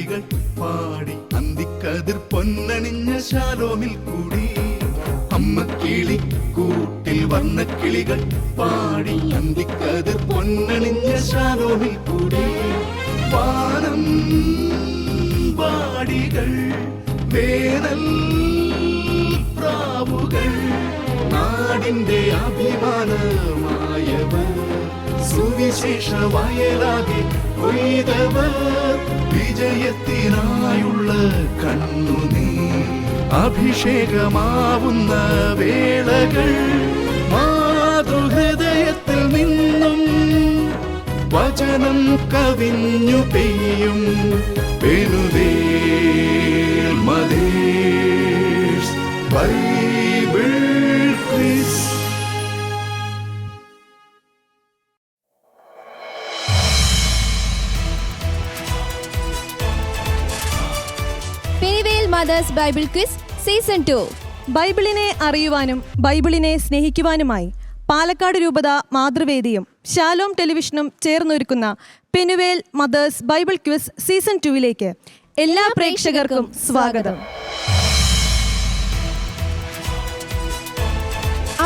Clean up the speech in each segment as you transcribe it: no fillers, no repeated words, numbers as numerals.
കിളികൾ പാടി അന്തിക്കതിർ പൊന്നണിഞ്ഞ ശാലോമിൽ കൂടി. അമ്മ കിളി കൂട്ടിൽ വർണ്ണ കിളികൾ പാടി അന്തിക്കതിർ പൊന്നണിഞ്ഞ ശാലോമിൽ കൂടി. വാനം വാടികൾ വേനൽ പ്രാവുകൾ നാടിന്റെ അഭിമാനമായവർ സുവിശേഷ വയലാകെ കൊയ്തവർ വിജയത്തിനായുള്ള കണ്ണുനീർ അഭിഷേകമാവുന്ന വേളകൾ മാതൃഹൃദയത്തിൽ നിന്നും വചനം കവിഞ്ഞു പെയ്യും Penuel mothers Bible quiz. Penuel mothers Bible quiz season 2. ബൈബിളിനെ അറിയുവാനും ബൈബിളിനെ സ്നേഹിക്കുവാനുമായി പാലക്കാട് രൂപത മാതൃവേദിയും ശാലോം ടെലിവിഷനും ചേർന്നൊരുക്കുന്ന Penuel mothers Bible quiz season 2 എല്ലാ പ്രേക്ഷകർക്കും സ്വാഗതം.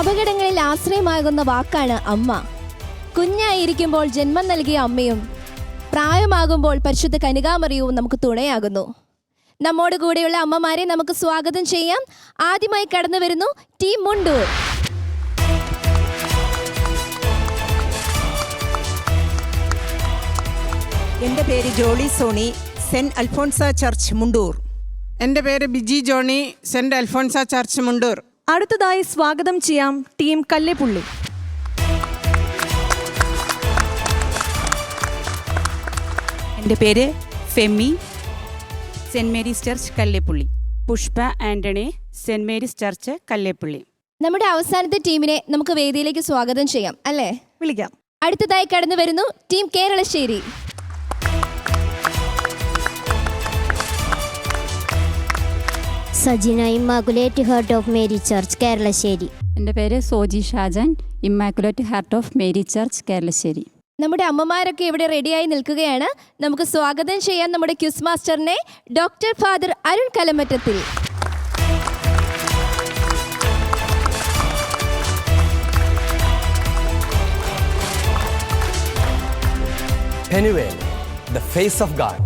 അപകടങ്ങളിൽ ആശ്രയമാകുന്ന വാക്കാണ് അമ്മ. കുഞ്ഞായിരിക്കുമ്പോൾ ജന്മം നൽകിയ അമ്മയും പ്രായമാകുമ്പോൾ പരിശുദ്ധ കന്യകാമറിയവും നമുക്ക് തുണയാകുന്നു. നമ്മോട് കൂടെയുള്ള അമ്മമാരെ നമുക്ക് സ്വാഗതം ചെയ്യാം. ആദ്യമായി കടന്നു വരുന്നു ടീം മുണ്ടൂർ. എൻ്റെ പേര് ജോളി സോണി, സെൻറ്റ് അൽഫോൺസ ചർച്ച് മുണ്ടൂർ. എൻ്റെ പേര് ബിജി ജോണി, സെൻറ്റ് അൽഫോൺസ ചർച്ച് മുണ്ടൂർ. അടുത്തതായി സ്വാഗതം ചെയ്യാം ടീം കല്ലേപ്പുള്ളി. എൻ്റെ പേര് Femmy, saint Mary's church Kalleppully. Pushpa Antony, saint Mary's church Kalleppully. നമ്മുടെ അവസാനത്തെ ടീമിനെ നമുക്ക് വേദിയിലേക്ക് സ്വാഗതം ചെയ്യാം അല്ലേ? വിളിക്കാം. അടുത്തതായി കടന്നു വരുന്നു team Keralassery. Sajina, immaculate heart of Mary church Keralassery. എൻ്റെ പേര് Soji Shajan, immaculate heart of Mary church Keralassery. നമ്മുടെ അമ്മമാരൊക്കെ ഇവിടെ റെഡിയായി നിൽക്കുകയാണ്. നമുക്ക് സ്വാഗതം ചെയ്യാൻ നമ്മുടെ ക്വിസ് മാസ്റ്ററിനെ, doctor father Arun Kalamattathil. Penuel, the face of God,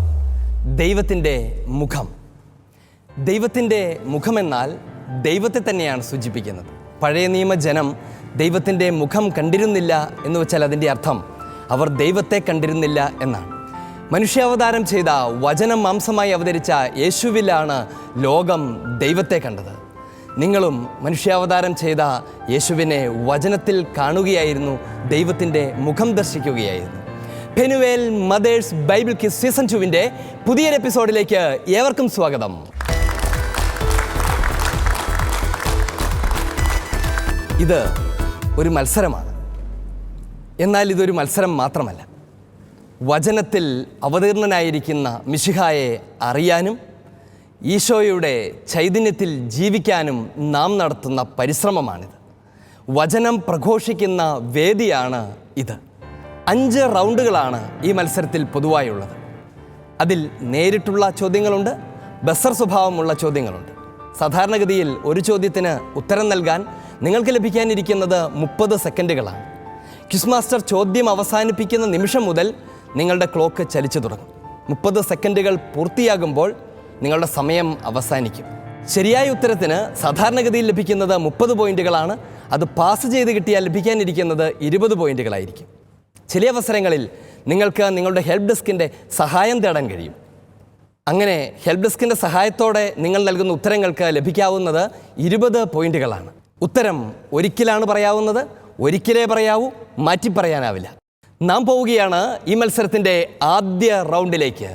ദൈവത്തിൻ്റെ മുഖം. ദൈവത്തിൻ്റെ മുഖമെന്നാൽ ദൈവത്തെ തന്നെയാണ് സൂചിപ്പിക്കുന്നത്. പഴയ നിയമ ജനം ദൈവത്തിൻ്റെ മുഖം കണ്ടിരുന്നില്ല എന്ന് വെച്ചാൽ അതിൻ്റെ അർത്ഥം അവർ ദൈവത്തെ കണ്ടിരുന്നില്ല എന്നാണ്. മനുഷ്യാവതാരം ചെയ്ത വചനം മാംസമായി അവതരിച്ച യേശുവിലാണ് ലോകം ദൈവത്തെ കണ്ടത്. നിങ്ങളും മനുഷ്യാവതാരം ചെയ്ത യേശുവിനെ വചനത്തിൽ കാണുകയായിരുന്നു, ദൈവത്തിൻ്റെ മുഖം ദർശിക്കുകയായിരുന്നു. Penuel mothers Bible quiz season 2 പുതിയൊരു എപ്പിസോഡിലേക്ക് ഏവർക്കും സ്വാഗതം. ഇത് ഒരു മത്സരമാണ്. എന്നാൽ ഇതൊരു മത്സരം മാത്രമല്ല. വചനത്തിൽ അവതീർണനായിരിക്കുന്ന മിശിഹായെ അറിയാനും ഈശോയുടെ ചൈതന്യത്തിൽ ജീവിക്കാനും നാം നടത്തുന്ന പരിശ്രമമാണിത്. വചനം പ്രഘോഷിക്കുന്ന വേദിയാണ് ഇത്. 5 റൗണ്ടുകളാണ് ഈ മത്സരത്തിൽ പൊതുവായുള്ളത്. അതിൽ നേരിട്ടുള്ള ചോദ്യങ്ങളുണ്ട്, ബസർ സ്വഭാവമുള്ള ചോദ്യങ്ങളുണ്ട്. സാധാരണഗതിയിൽ ഒരു ചോദ്യത്തിന് ഉത്തരം നൽകാൻ നിങ്ങൾക്ക് ലഭിക്കാനിരിക്കുന്നത് 30 സെക്കൻഡുകളാണ്. ക്വിസ് മാസ്റ്റർ ചോദ്യം അവസാനിപ്പിക്കുന്ന നിമിഷം മുതൽ നിങ്ങളുടെ ക്ലോക്ക് ചലിച്ചു തുടങ്ങും. 30 സെക്കൻഡുകൾ പൂർത്തിയാകുമ്പോൾ നിങ്ങളുടെ സമയം അവസാനിക്കും. ശരിയായ ഉത്തരത്തിന് സാധാരണഗതിയിൽ ലഭിക്കുന്നത് 30 പോയിന്റുകളാണ്. അത് പാസ് ചെയ്ത് കിട്ടിയാൽ ലഭിക്കാനിരിക്കുന്നത് 20 പോയിന്റുകളായിരിക്കും. ചില അവസരങ്ങളിൽ നിങ്ങൾക്ക് നിങ്ങളുടെ ഹെൽപ്പ് ഡെസ്കിൻ്റെ സഹായം തേടാൻ കഴിയും. അങ്ങനെ ഹെൽപ്പ് ഡെസ്കിൻ്റെ സഹായത്തോടെ നിങ്ങൾ നൽകുന്ന ഉത്തരങ്ങൾക്ക് ലഭിക്കാവുന്നത് 20 പോയിന്റുകളാണ്. ഉത്തരം ഒരിക്കലാണ് പറയാവുന്നത്, ഒരിക്കലേ പറയാവൂ, മാറ്റി പറയാനാവില്ല. നാം പോവുകയാണ് ഈ മത്സരത്തിൻ്റെ ആദ്യ റൗണ്ടിലേക്ക്.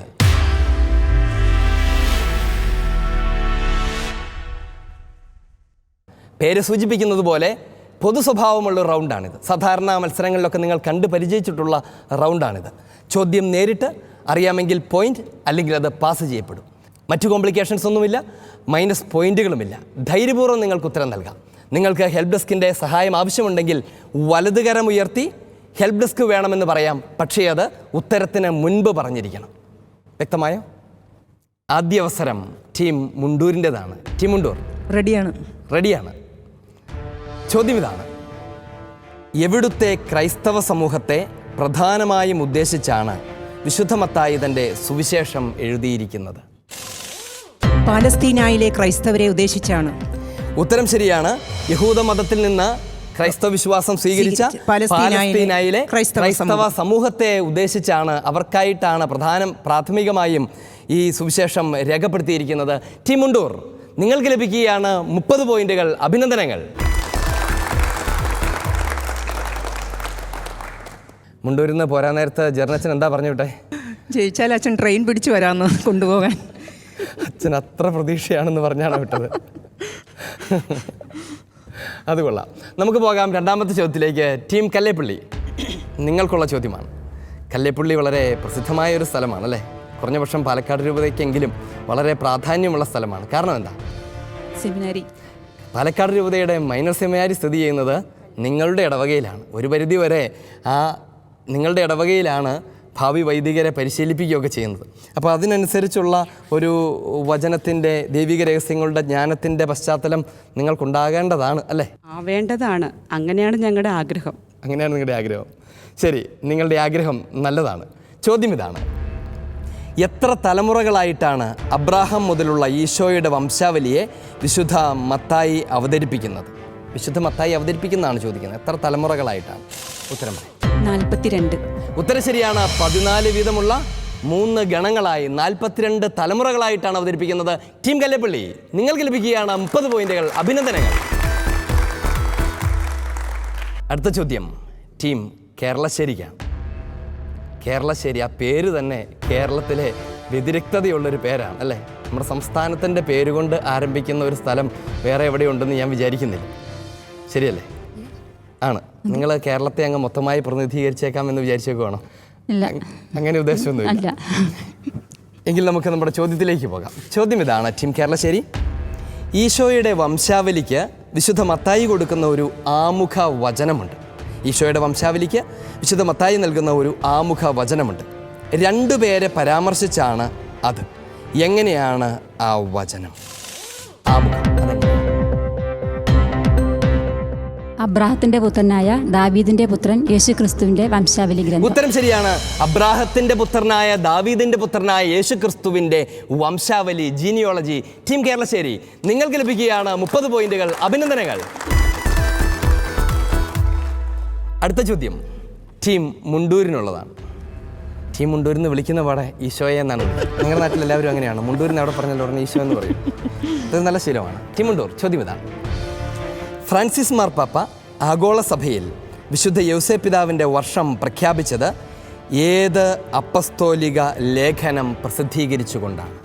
പേര് സൂചിപ്പിക്കുന്നത് പോലെ പൊതു സ്വഭാവമുള്ള റൗണ്ടാണിത്. സാധാരണ മത്സരങ്ങളിലൊക്കെ നിങ്ങൾ കണ്ട് പരിചയിച്ചിട്ടുള്ള റൗണ്ടാണിത്. ചോദ്യം നേരിട്ട് അറിയാമെങ്കിൽ പോയിന്റ്, അല്ലെങ്കിൽ അത് പാസ് ചെയ്യപ്പെടും. മറ്റു കോംപ്ലിക്കേഷൻസ് ഒന്നുമില്ല, മൈനസ് പോയിന്റുകളുമില്ല. ധൈര്യപൂർവ്വം നിങ്ങൾക്ക് ഉത്തരം നൽകാം. നിങ്ങൾക്ക് ഹെൽപ്പ് ഡെസ്കിൻ്റെ സഹായം ആവശ്യമുണ്ടെങ്കിൽ വലതുകരം ഉയർത്തി ഹെൽപ്പ് ഡെസ്ക് വേണമെന്ന് പറയാം. പക്ഷേ അത് ഉത്തരത്തിന് മുൻപ് പറഞ്ഞിരിക്കണം. വ്യക്തമായോ? ആദ്യ അവസരം ടീം മുണ്ടൂരിൻ്റെതാണ്. ടീം മുണ്ടൂർ റെഡിയാണ്. റെഡിയാണ്. ചോദ്യം ഇതാണ്: എവിടുത്തെ ക്രൈസ്തവ സമൂഹത്തെ പ്രധാനമായും ഉദ്ദേശിച്ചാണ് വിശുദ്ധ മത്തായി തൻ്റെ സുവിശേഷം എഴുതിയിരിക്കുന്നത്? പാലസ്തീനായിലെ ക്രൈസ്തവരെ ഉദ്ദേശിച്ചാണ്. ഉത്തരം ശരിയാണ്. യഹൂദ മതത്തിൽ നിന്ന് ക്രൈസ്തവ വിശ്വാസം സ്വീകരിച്ച പാലസ്തീനായിലെ ക്രൈസ്തവ സമൂഹത്തെ ഉദ്ദേശിച്ചാണ്, അവർക്കായിട്ടാണ് പ്രാഥമികമായും ഈ സുവിശേഷം രേഖപ്പെടുത്തിയിരിക്കുന്നത്. ടീം മുണ്ടൂർ, നിങ്ങൾക്ക് ലഭിക്കുകയാണ് 30 പോയിന്റുകൾ. അഭിനന്ദനങ്ങൾ. മുണ്ടൂരിൽ നിന്ന് പോരാൻ നേരത്ത് ജർണച്ചൻ എന്താ പറഞ്ഞു വിട്ടെ? ജയിച്ചാൽ അച്ഛൻ ട്രെയിൻ പിടിച്ച് വരാമെന്ന് കൊണ്ടുപോകാൻ. അച്ഛൻ അത്ര പ്രതീക്ഷയാണെന്ന് പറഞ്ഞാണ് വിട്ടത്. അത് കൊള്ളാം. നമുക്ക് പോകാം രണ്ടാമത്തെ ചോദ്യത്തിലേക്ക്. ടീം കല്ലേപ്പള്ളി, നിങ്ങൾക്കുള്ള ചോദ്യമാണ്. കല്ലേപ്പള്ളി വളരെ പ്രസിദ്ധമായ ഒരു സ്ഥലമാണ് അല്ലേ? കുറഞ്ഞ പക്ഷം പാലക്കാട് രൂപതയ്ക്കെങ്കിലും വളരെ പ്രാധാന്യമുള്ള സ്ഥലമാണ്. കാരണം എന്താ? സെമിനാരി. പാലക്കാട് രൂപതയുടെ മൈനർ സെമിനാരി സ്ഥിതി ചെയ്യുന്നത് നിങ്ങളുടെ ഇടവകയിലാണ്. ഒരു പരിധി വരെ നിങ്ങളുടെ ഇടവകയിലാണ് ഭാവി വൈദികരെ പരിശീലിപ്പിക്കുകയൊക്കെ ചെയ്യുന്നത്. അപ്പോൾ അതിനനുസരിച്ചുള്ള ഒരു വചനത്തിൻ്റെ ദൈവിക രഹസ്യങ്ങളുടെ ജ്ഞാനത്തിൻ്റെ പശ്ചാത്തലം നിങ്ങൾക്കുണ്ടാകേണ്ടതാണ് അല്ലേ? വേണ്ടതാണ്. അങ്ങനെയാണ് ഞങ്ങളുടെ ആഗ്രഹം. അങ്ങനെയാണ് നിങ്ങളുടെ ആഗ്രഹം. ശരി, നിങ്ങളുടെ ആഗ്രഹം നല്ലതാണ്. ചോദ്യം ഇതാണ്: എത്ര തലമുറകളായിട്ടാണ് അബ്രാഹാം മുതലുള്ള ഈശോയുടെ വംശാവലിയെ വിശുദ്ധ മത്തായി അവതരിപ്പിക്കുന്നത്? വിശുദ്ധ മത്തായി അവതരിപ്പിക്കുന്നതാണ് ചോദിക്കുന്നത്. എത്ര തലമുറകളായിട്ടാണ്? ഉത്തരം 42. ഉത്തരം ശരിയാണ്. 14 വീതമുള്ള 3 ഗണങ്ങളായി 42 തലമുറകളായിട്ടാണ് അവതരിപ്പിക്കുന്നത്. ടീം കല്ലേപ്പള്ളി, നിങ്ങൾക്ക് ലഭിക്കുകയാണ് 30 പോയിന്റുകൾ. അഭിനന്ദനങ്ങൾ. അടുത്ത ചോദ്യം ടീം കേരളശ്ശേരിക്കാണ്. കേരളശ്ശേരി, ആ പേര് തന്നെ കേരളത്തിലെ വ്യതിരിക്തതയുള്ളൊരു പേരാണ് അല്ലേ? നമ്മുടെ സംസ്ഥാനത്തിൻ്റെ പേരുകൊണ്ട് ആരംഭിക്കുന്ന ഒരു സ്ഥലം വേറെ എവിടെയുണ്ടെന്ന് ഞാൻ വിചാരിക്കുന്നില്ല. ശരിയല്ലേ? ആണ്. നിങ്ങൾ കേരളത്തെ അങ്ങ് മൊത്തമായി പ്രതിനിധീകരിച്ചേക്കാം എന്ന് വിചാരിച്ചേക്കുവാണോ? ഇല്ല, അങ്ങനെ ഉദ്ദേശമൊന്നുമില്ല. എങ്കിൽ നമുക്ക് നമ്മുടെ ചോദ്യത്തിലേക്ക് പോകാം. ചോദ്യം ഇതാണ് ടീം കേരളശ്ശേരി: ഈശോയുടെ വംശാവലിക്ക് വിശുദ്ധ മത്തായി കൊടുക്കുന്ന ഒരു ആമുഖ വചനമുണ്ട്. ഈശോയുടെ വംശാവലിക്ക് വിശുദ്ധ മത്തായി നൽകുന്ന ഒരു ആമുഖ വചനമുണ്ട്. 2 പേരെ പരാമർശിച്ചാണ് അത്. എങ്ങനെയാണ് ആ വചനം? ആമുഖം അബ്രാഹത്തിന്റെ പുത്രനായ ദാവീദിന്റെ പുത്രൻ യേശു ക്രിസ്തുവിന്റെ വംശാവലി ഗ്രന്ഥം. ഉത്തരം ശരിയാണ്. അബ്രാഹത്തിന്റെ പുത്രനായ ദാവീദിന്റെ പുത്രനായ യേശു ക്രിസ്തുവിന്റെ വംശാവലി, ജീനിയോളജി. ടീം കേരളശ്ശേരി, നിങ്ങൾക്ക് ലഭിക്കുകയാണ് 30 പോയിന്റുകൾ. അഭിനന്ദനങ്ങൾ. അടുത്ത ചോദ്യം ടീം മുണ്ടൂരിനുള്ളതാണ്. ടീം മുണ്ടൂരിൽ നിന്ന് വിളിക്കുന്ന പാടെ ഈശോയെ എന്നാണ് വിളിക്കുന്നത്. നിങ്ങളുടെ നാട്ടിൽ എല്ലാവരും അങ്ങനെയാണ്. മുണ്ടൂരിന് അവിടെ പറഞ്ഞല്ലോ ഉടനെ ഈശോ എന്ന് പറയും. ഇത് നല്ല ശീലമാണ്. ടീം മുണ്ടൂർ, ചോദ്യം ഇതാണ്: ഫ്രാൻസിസ് മാർപ്പാപ്പ ആഗോള സഭയിൽ വിശുദ്ധ യൗസേ പിതാവിൻ്റെ വർഷം പ്രഖ്യാപിച്ചത് ഏത് അപ്പസ്തോലിക ലേഖനം പ്രസിദ്ധീകരിച്ചുകൊണ്ടാണ്?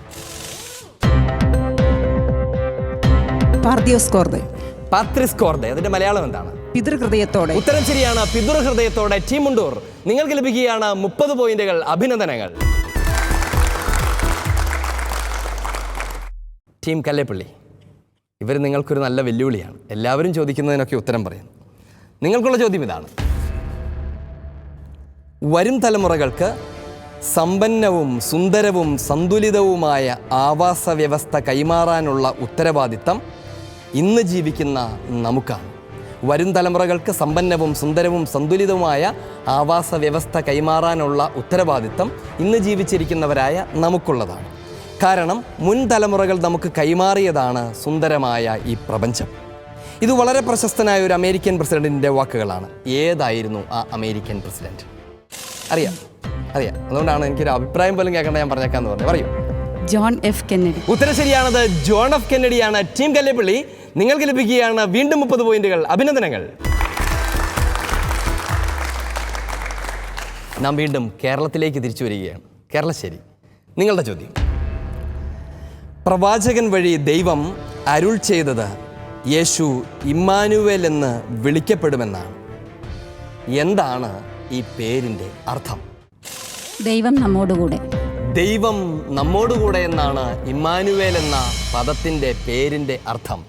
പാത്രിസ് കോർദെ. അതിന്റെ മലയാളം എന്താണ്? പിതൃഹൃദയത്തോടെ. ഉത്തരം ശരിയാണ്. പിതൃഹൃദയത്തോടെ. ടീം മുണ്ടൂർ, നിങ്ങൾക്ക് ലഭിക്കുകയാണ് 30 പോയിന്റുകൾ. അഭിനന്ദനങ്ങൾ. ടീം കല്ലേപ്പള്ളി, ഇവർ നിങ്ങൾക്കൊരു നല്ല വെല്ലുവിളിയാണ്. എല്ലാവരും ചോദിക്കുന്നതിനൊക്കെ ഉത്തരം പറയും. നിങ്ങൾക്കുള്ള ചോദ്യം ഇതാണ്: വരും തലമുറകൾക്ക് സമ്പന്നവും സുന്ദരവും സന്തുലിതവുമായ ആവാസ വ്യവസ്ഥ കൈമാറാനുള്ള ഉത്തരവാദിത്തം ഇന്ന് ജീവിക്കുന്ന നമുക്കാണ്. വരും തലമുറകൾക്ക് സമ്പന്നവും സുന്ദരവും സന്തുലിതവുമായ ആവാസ വ്യവസ്ഥ കൈമാറാനുള്ള ഉത്തരവാദിത്തം ഇന്ന് ജീവിച്ചിരിക്കുന്നവരായ നമുക്കുള്ളതാണ്. കാരണം മുൻ തലമുറകൾ നമുക്ക് കൈമാറിയതാണ് സുന്ദരമായ ഈ പ്രപഞ്ചം. ഇത് വളരെ പ്രശസ്തനായ ഒരു അമേരിക്കൻ പ്രസിഡന്റിൻ്റെ വാക്കുകളാണ്. ഏതായിരുന്നു ആ അമേരിക്കൻ പ്രസിഡന്റ്? അറിയാം. അതുകൊണ്ടാണ് എനിക്കൊരു അഭിപ്രായം പോലും കേൾക്കേണ്ട, ഞാൻ പറഞ്ഞേക്കാന്ന് പറഞ്ഞു. പറയൂ. John F Kennedy. ഉത്തരം ശരിയാണത്. ജോൺ എഫ് കെന്നഡിയാണ്. ടീം കല്ലേപ്പള്ളി, നിങ്ങൾക്ക് ലഭിക്കുകയാണ് വീണ്ടും 30 പോയിന്റുകൾ. അഭിനന്ദനങ്ങൾ. നാം വീണ്ടും കേരളത്തിലേക്ക് തിരിച്ചു വരികയാണ്. കേരളശ്ശേരി, നിങ്ങളുടെ ചോദ്യം: പ്രവാചകൻ വഴി ദൈവം അരുൾ ചെയ്തത് യേശു ഇമ്മാനുവേൽ എന്ന് വിളിക്കപ്പെടുമെന്നാണ്. എന്താണ് ഈ പേരിൻ്റെ അർത്ഥം? ദൈവം നമ്മോടുകൂടെ. ദൈവം നമ്മോടുകൂടെ എന്നാണ് ഇമ്മാനുവേൽ എന്ന പദത്തിൻ്റെ പേരിൻ്റെ അർത്ഥം.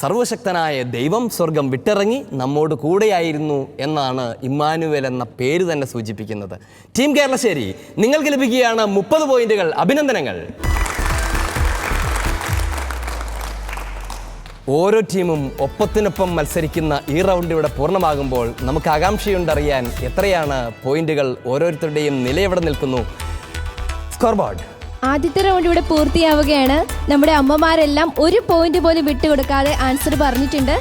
സർവശക്തനായ ദൈവം സ്വർഗം വിട്ടിറങ്ങി നമ്മോട് കൂടെയായിരുന്നു എന്നാണ് ഇമ്മാനുവേൽ എന്ന പേര് തന്നെ സൂചിപ്പിക്കുന്നത്. ടീം കേരളശ്ശേരി, നിങ്ങൾക്ക് ലഭിക്കുകയാണ് 30 പോയിന്റുകൾ. അഭിനന്ദനങ്ങൾ. ഓരോ ടീമും ഒപ്പത്തിനൊപ്പം മത്സരിക്കുന്ന ഈ റൗണ്ട് ഇവിടെ പൂർണ്ണമാകുമ്പോൾ നമുക്ക് ആകാംക്ഷയുണ്ടറിയാൻ എത്രയാണ് പോയിന്റുകൾ, ഓരോരുത്തരുടെയും നില എവിടെ നിൽക്കുന്നു. Score board. ആദ്യത്തെ റൗണ്ട് ഇവിടെ പൂർത്തിയാവുകയാണ്. നമ്മുടെ അമ്മമാരെല്ലാം ഒരു പോയിന്റ് പോലും വിട്ടുകൊടുക്കാതെ ആൻസർ പറഞ്ഞിട്ടുണ്ട്.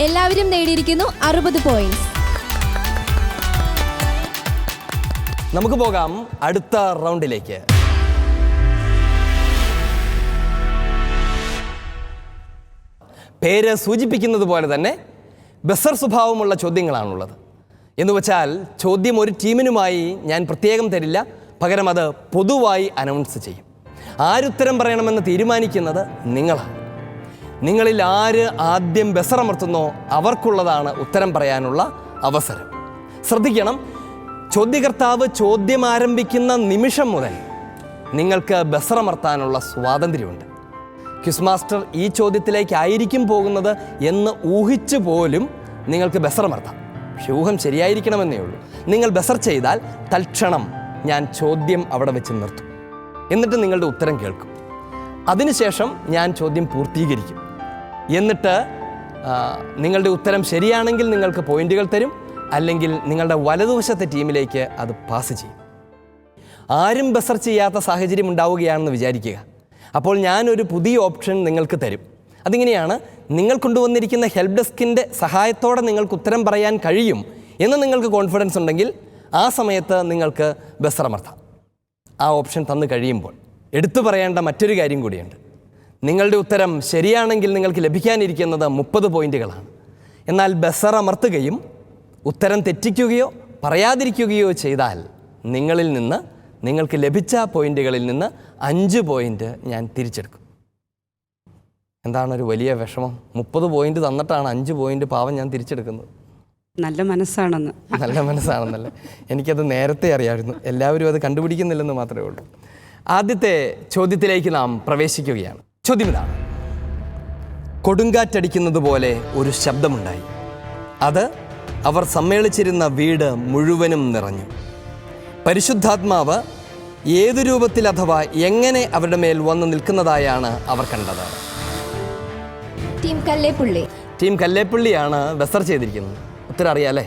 എല്ലാവരും നേടിയിരിക്കുന്നു 60 പോയിന്റ്സ്. നമുക്ക് പോകാം അടുത്ത റൗണ്ടിലേക്ക്. പേര് സൂചിപ്പിക്കുന്നത് പോലെ തന്നെ ബസർ സ്വഭാവമുള്ള ചോദ്യങ്ങളാണുള്ളത്. എന്നുവെച്ചാൽ ചോദ്യം ഒരു ടീമിനുമായി ഞാൻ പ്രത്യേകം തരില്ല, പകരം അത് പൊതുവായി അനൗൺസ് ചെയ്യും. ആരുത്തരം പറയണമെന്ന് തീരുമാനിക്കുന്നത് നിങ്ങളാണ്. നിങ്ങളിൽ ആര് ആദ്യം ബസറമർത്തുന്നോ അവർക്കുള്ളതാണ് ഉത്തരം പറയാനുള്ള അവസരം. ശ്രദ്ധിക്കണം, ചോദ്യകർത്താവ് ചോദ്യം ആരംഭിക്കുന്ന നിമിഷം മുതൽ നിങ്ങൾക്ക് ബസറമർത്താനുള്ള സ്വാതന്ത്ര്യമുണ്ട്. ക്വിസ് മാസ്റ്റർ ഈ ചോദ്യത്തിലേക്കായിരിക്കും പോകുന്നത് എന്ന് ഊഹിച്ചു പോലും നിങ്ങൾക്ക് ബസറമർത്താം. പക്ഷെ ഊഹം ശരിയായിരിക്കണമെന്നേ ഉള്ളൂ. നിങ്ങൾ ബസർ ചെയ്താൽ തൽക്ഷണം ഞാൻ ചോദ്യം അവിടെ വെച്ച് നിർത്തും. എന്നിട്ട് നിങ്ങളുടെ ഉത്തരം കേൾക്കും. അതിനുശേഷം ഞാൻ ചോദ്യം പൂർത്തീകരിക്കും. എന്നിട്ട് നിങ്ങളുടെ ഉത്തരം ശരിയാണെങ്കിൽ നിങ്ങൾക്ക് പോയിന്റുകൾ തരും, അല്ലെങ്കിൽ നിങ്ങളുടെ വലതുവശത്തെ ടീമിലേക്ക് അത് പാസ് ചെയ്യും. ആരും ബസർ ചെയ്യാത്ത സാഹചര്യം ഉണ്ടാവുകയാണെന്ന് വിചാരിക്കുക. അപ്പോൾ ഞാനൊരു പുതിയ ഓപ്ഷൻ നിങ്ങൾക്ക് തരും. അതിങ്ങനെയാണ്, നിങ്ങൾ കൊണ്ടുവന്നിരിക്കുന്ന ഹെൽപ്പ് ഡെസ്കിൻ്റെ സഹായത്തോടെ നിങ്ങൾക്ക് ഉത്തരം പറയാൻ കഴിയും എന്ന് നിങ്ങൾക്ക് കോൺഫിഡൻസ് ഉണ്ടെങ്കിൽ ആ സമയത്ത് നിങ്ങൾക്ക് ബസറമർത്താം. ആ ഓപ്ഷൻ തന്നു കഴിയുമ്പോൾ എടുത്തു പറയേണ്ട മറ്റൊരു കാര്യം കൂടിയുണ്ട്. നിങ്ങളുടെ ഉത്തരം ശരിയാണെങ്കിൽ നിങ്ങൾക്ക് ലഭിക്കാനിരിക്കുന്നത് 30 പോയിന്റുകളാണ്. എന്നാൽ ബസറമർത്തുകയും ഉത്തരം തെറ്റിക്കുകയോ പറയാതിരിക്കുകയോ ചെയ്താൽ നിങ്ങളിൽ നിന്ന് നിങ്ങൾക്ക് ലഭിച്ച പോയിന്റുകളിൽ നിന്ന് 5 പോയിന്റ് ഞാൻ തിരിച്ചെടുക്കും. എന്താണൊരു വലിയ വിഷമം? 30 പോയിന്റ് തന്നിട്ടാണ് 5 പോയിന്റ് പാവം ഞാൻ തിരിച്ചെടുക്കുന്നത്. നല്ല മനസ്സാണെന്ന്. നല്ല മനസ്സാണെന്നല്ലേ, എനിക്കത് നേരത്തെ അറിയാമായിരുന്നു. എല്ലാവരും അത് കണ്ടുപിടിക്കുന്നില്ലെന്ന് മാത്രമേ ഉള്ളൂ. ആദ്യത്തെ ചോദ്യത്തിലേക്ക് നാം പ്രവേശിക്കുകയാണ്. ചോദ്യം ഇതാണ്: കൊടുങ്കാറ്റടിക്കുന്നത് പോലെ ഒരു ശബ്ദമുണ്ടായി. അത് അവർ സമ്മേളിച്ചിരുന്ന വീട് മുഴുവനും നിറഞ്ഞു. പരിശുദ്ധാത്മാവ് ഏതു രൂപത്തിൽ അഥവാ എങ്ങനെ അവരുടെ മേൽ വന്ന് നിൽക്കുന്നതായാണ് അവർ കണ്ടത്? ടീം കല്ലേപ്പുള്ളി. ടീം കല്ലേപ്പുള്ളിയാണ് ബസർ ചെയ്തിരിക്കുന്നത്. ഉത്തരം അറിയാലേ?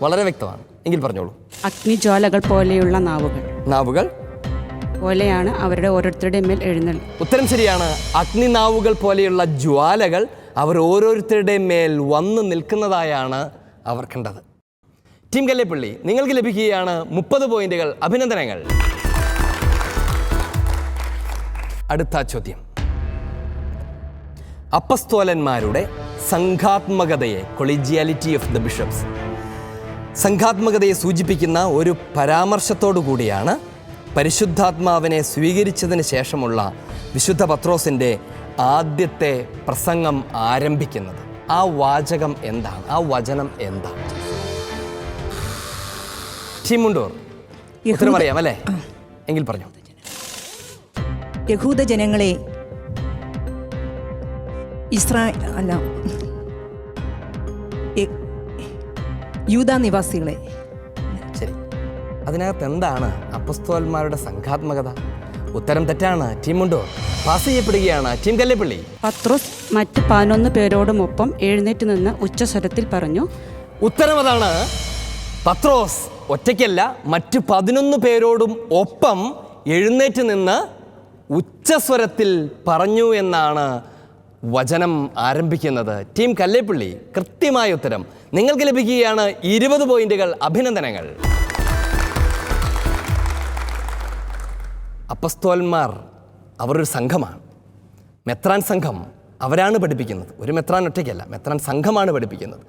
വളരെ വ്യക്തമാണ്. എങ്കിൽ പറഞ്ഞോളൂ. അഗ്നിജ്വാലകൾ പോലെയുള്ള നാവുകൾ. നാവുകൾ പോലെയാണ് അവരുടെ ഓരോരുത്തരുടെ മേൽ എഴുന്നള്ളി. ഉത്തരം ശരിയാണ്. അഗ്നിനാവുകൾ പോലെയുള്ള ജ്വാലകൾ അവർ ഓരോരുത്തരുടെ മേൽ വന്ന് നിൽക്കുന്നതായാണ് അവർ കണ്ടത്. ടീം കല്ലേപ്പള്ളി, നിങ്ങൾക്ക് ലഭിക്കുകയാണ് 30 പോയിന്റുകൾ. അഭിനന്ദനങ്ങൾ. അടുത്ത ചോദ്യം: അപ്പസ്തോലന്മാരുടെ സംഘാത്മകതയെ, കൊളീജിയാലിറ്റി ഓഫ് ദ ബിഷപ്സ്, സംഘാത്മകതയെ സൂചിപ്പിക്കുന്ന ഒരു പരാമർശത്തോടു കൂടിയാണ് പരിശുദ്ധാത്മാവിനെ സ്വീകരിച്ചതിന് ശേഷമുള്ള വിശുദ്ധ പത്രോസിൻ്റെ ആദ്യത്തെ പ്രസംഗം ആരംഭിക്കുന്നത്. ആ വാചകം എന്താണ്? ആ വചനം എന്താണ്? ടീം മുണ്ടൂർ, ഉത്തരം അറിയാം അല്ലേ? എങ്കിൽ പറഞ്ഞു. യഹൂദ ജനങ്ങളെ, യൂദാ നിവാസികളെ. ശരി. അതിനകത്ത് എന്താണ് അപ്പസ്തോലന്മാരുടെ സംഘാത്മകത? ഉത്തരം തെറ്റാണ്. ടീം മുണ്ടൂർ പാസ് ചെയ്യപ്പെടുകയാണ്. ടീം കല്ലേപ്പള്ളി. പത്രോസ് മറ്റ് 11 പേരോടുമൊപ്പം എഴുന്നേറ്റ് നിന്ന് ഉച്ചസ്വരത്തിൽ പറഞ്ഞു. ഉത്തരം അതാണ്. പത്രോസ് ഒറ്റയ്ക്കല്ല, മറ്റ് 11 പേരോടും ഒപ്പം എഴുന്നേറ്റ് നിന്ന് ഉച്ചസ്വരത്തിൽ പറഞ്ഞു എന്നാണ് വചനം ആരംഭിക്കുന്നത്. ടീം കല്ലേപ്പള്ളി കൃത്യമായ ഉത്തരം. നിങ്ങൾക്ക് ലഭിക്കുകയാണ് 20 പോയിന്റുകൾ. അഭിനന്ദനങ്ങൾ. അപ്പസ്തോലന്മാർ അവരൊരു സംഘമാണ്. മെത്രാൻ സംഘം അവരാണ് പഠിപ്പിക്കുന്നത്. ഒരു മെത്രാൻ ഒറ്റയ്ക്കല്ല, മെത്രാൻ സംഘമാണ് പഠിപ്പിക്കുന്നത്.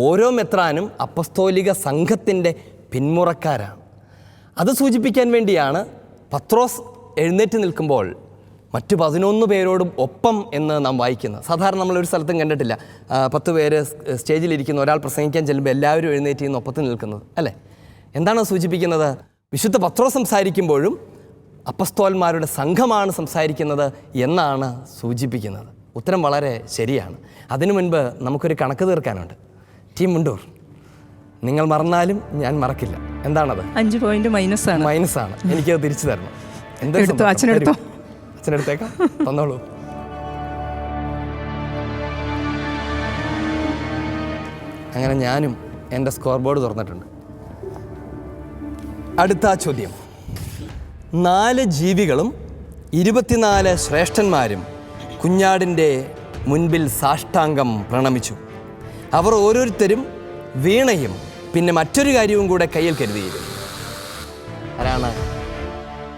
ഓരോ മെത്രാനും അപ്പസ്തോലിക സംഘത്തിൻ്റെ പിന്മുറക്കാരാണ്. അത് സൂചിപ്പിക്കാൻ വേണ്ടിയാണ് പത്രോസ് എഴുന്നേറ്റ് നിൽക്കുമ്പോൾ മറ്റു 11 പേരോടും ഒപ്പം എന്ന് നാം വായിക്കുന്നത്. സാധാരണ നമ്മളൊരു സ്ഥലത്തും കണ്ടിട്ടില്ല 10 പേര് സ്റ്റേജിലിരിക്കുന്ന ഒരാൾ പ്രസംഗിക്കാൻ ചെല്ലുമ്പോൾ എല്ലാവരും എഴുന്നേറ്റ് നിന്ന് ഒപ്പത്തിൽ നിൽക്കുന്നത് അല്ലേ? എന്താണ് സൂചിപ്പിക്കുന്നത്? വിശുദ്ധ പത്രോസ് സംസാരിക്കുമ്പോഴും അപ്പസ്തോലന്മാരുടെ സംഘമാണ് സംസാരിക്കുന്നത് എന്നാണ് സൂചിപ്പിക്കുന്നത്. ഉത്തരം വളരെ ശരിയാണ്. അതിനു മുൻപ് നമുക്കൊരു കണക്ക് തീർക്കാനുണ്ട്. ടീം മുണ്ടൂർ, നിങ്ങൾ മറന്നാലും ഞാൻ മറക്കില്ല. എന്താണത്? 5 പോയിന്റ് മൈനസാണ്. മൈനസാണ്. എനിക്കത് തിരിച്ചു തരണം. അച്ഛനെടുത്തോ. അച്ഛനെടുത്തേക്കാം, തന്നോളൂ. അങ്ങനെ ഞാനും എൻ്റെ സ്കോർ ബോർഡ് തുറന്നിട്ടുണ്ട്. അടുത്ത ചോദ്യം. 4 ജീവികളും 24 ശ്രേഷ്ഠന്മാരും കുഞ്ഞാടിൻ്റെ മുൻപിൽ സാഷ്ടാംഗം പ്രണമിച്ചു. അവർ ഓരോരുത്തരും വീണയും പിന്നെ മറ്റൊരു കാര്യവും കൂടെ കയ്യിൽ കരുതിയിരുന്നു. ആരാണ്?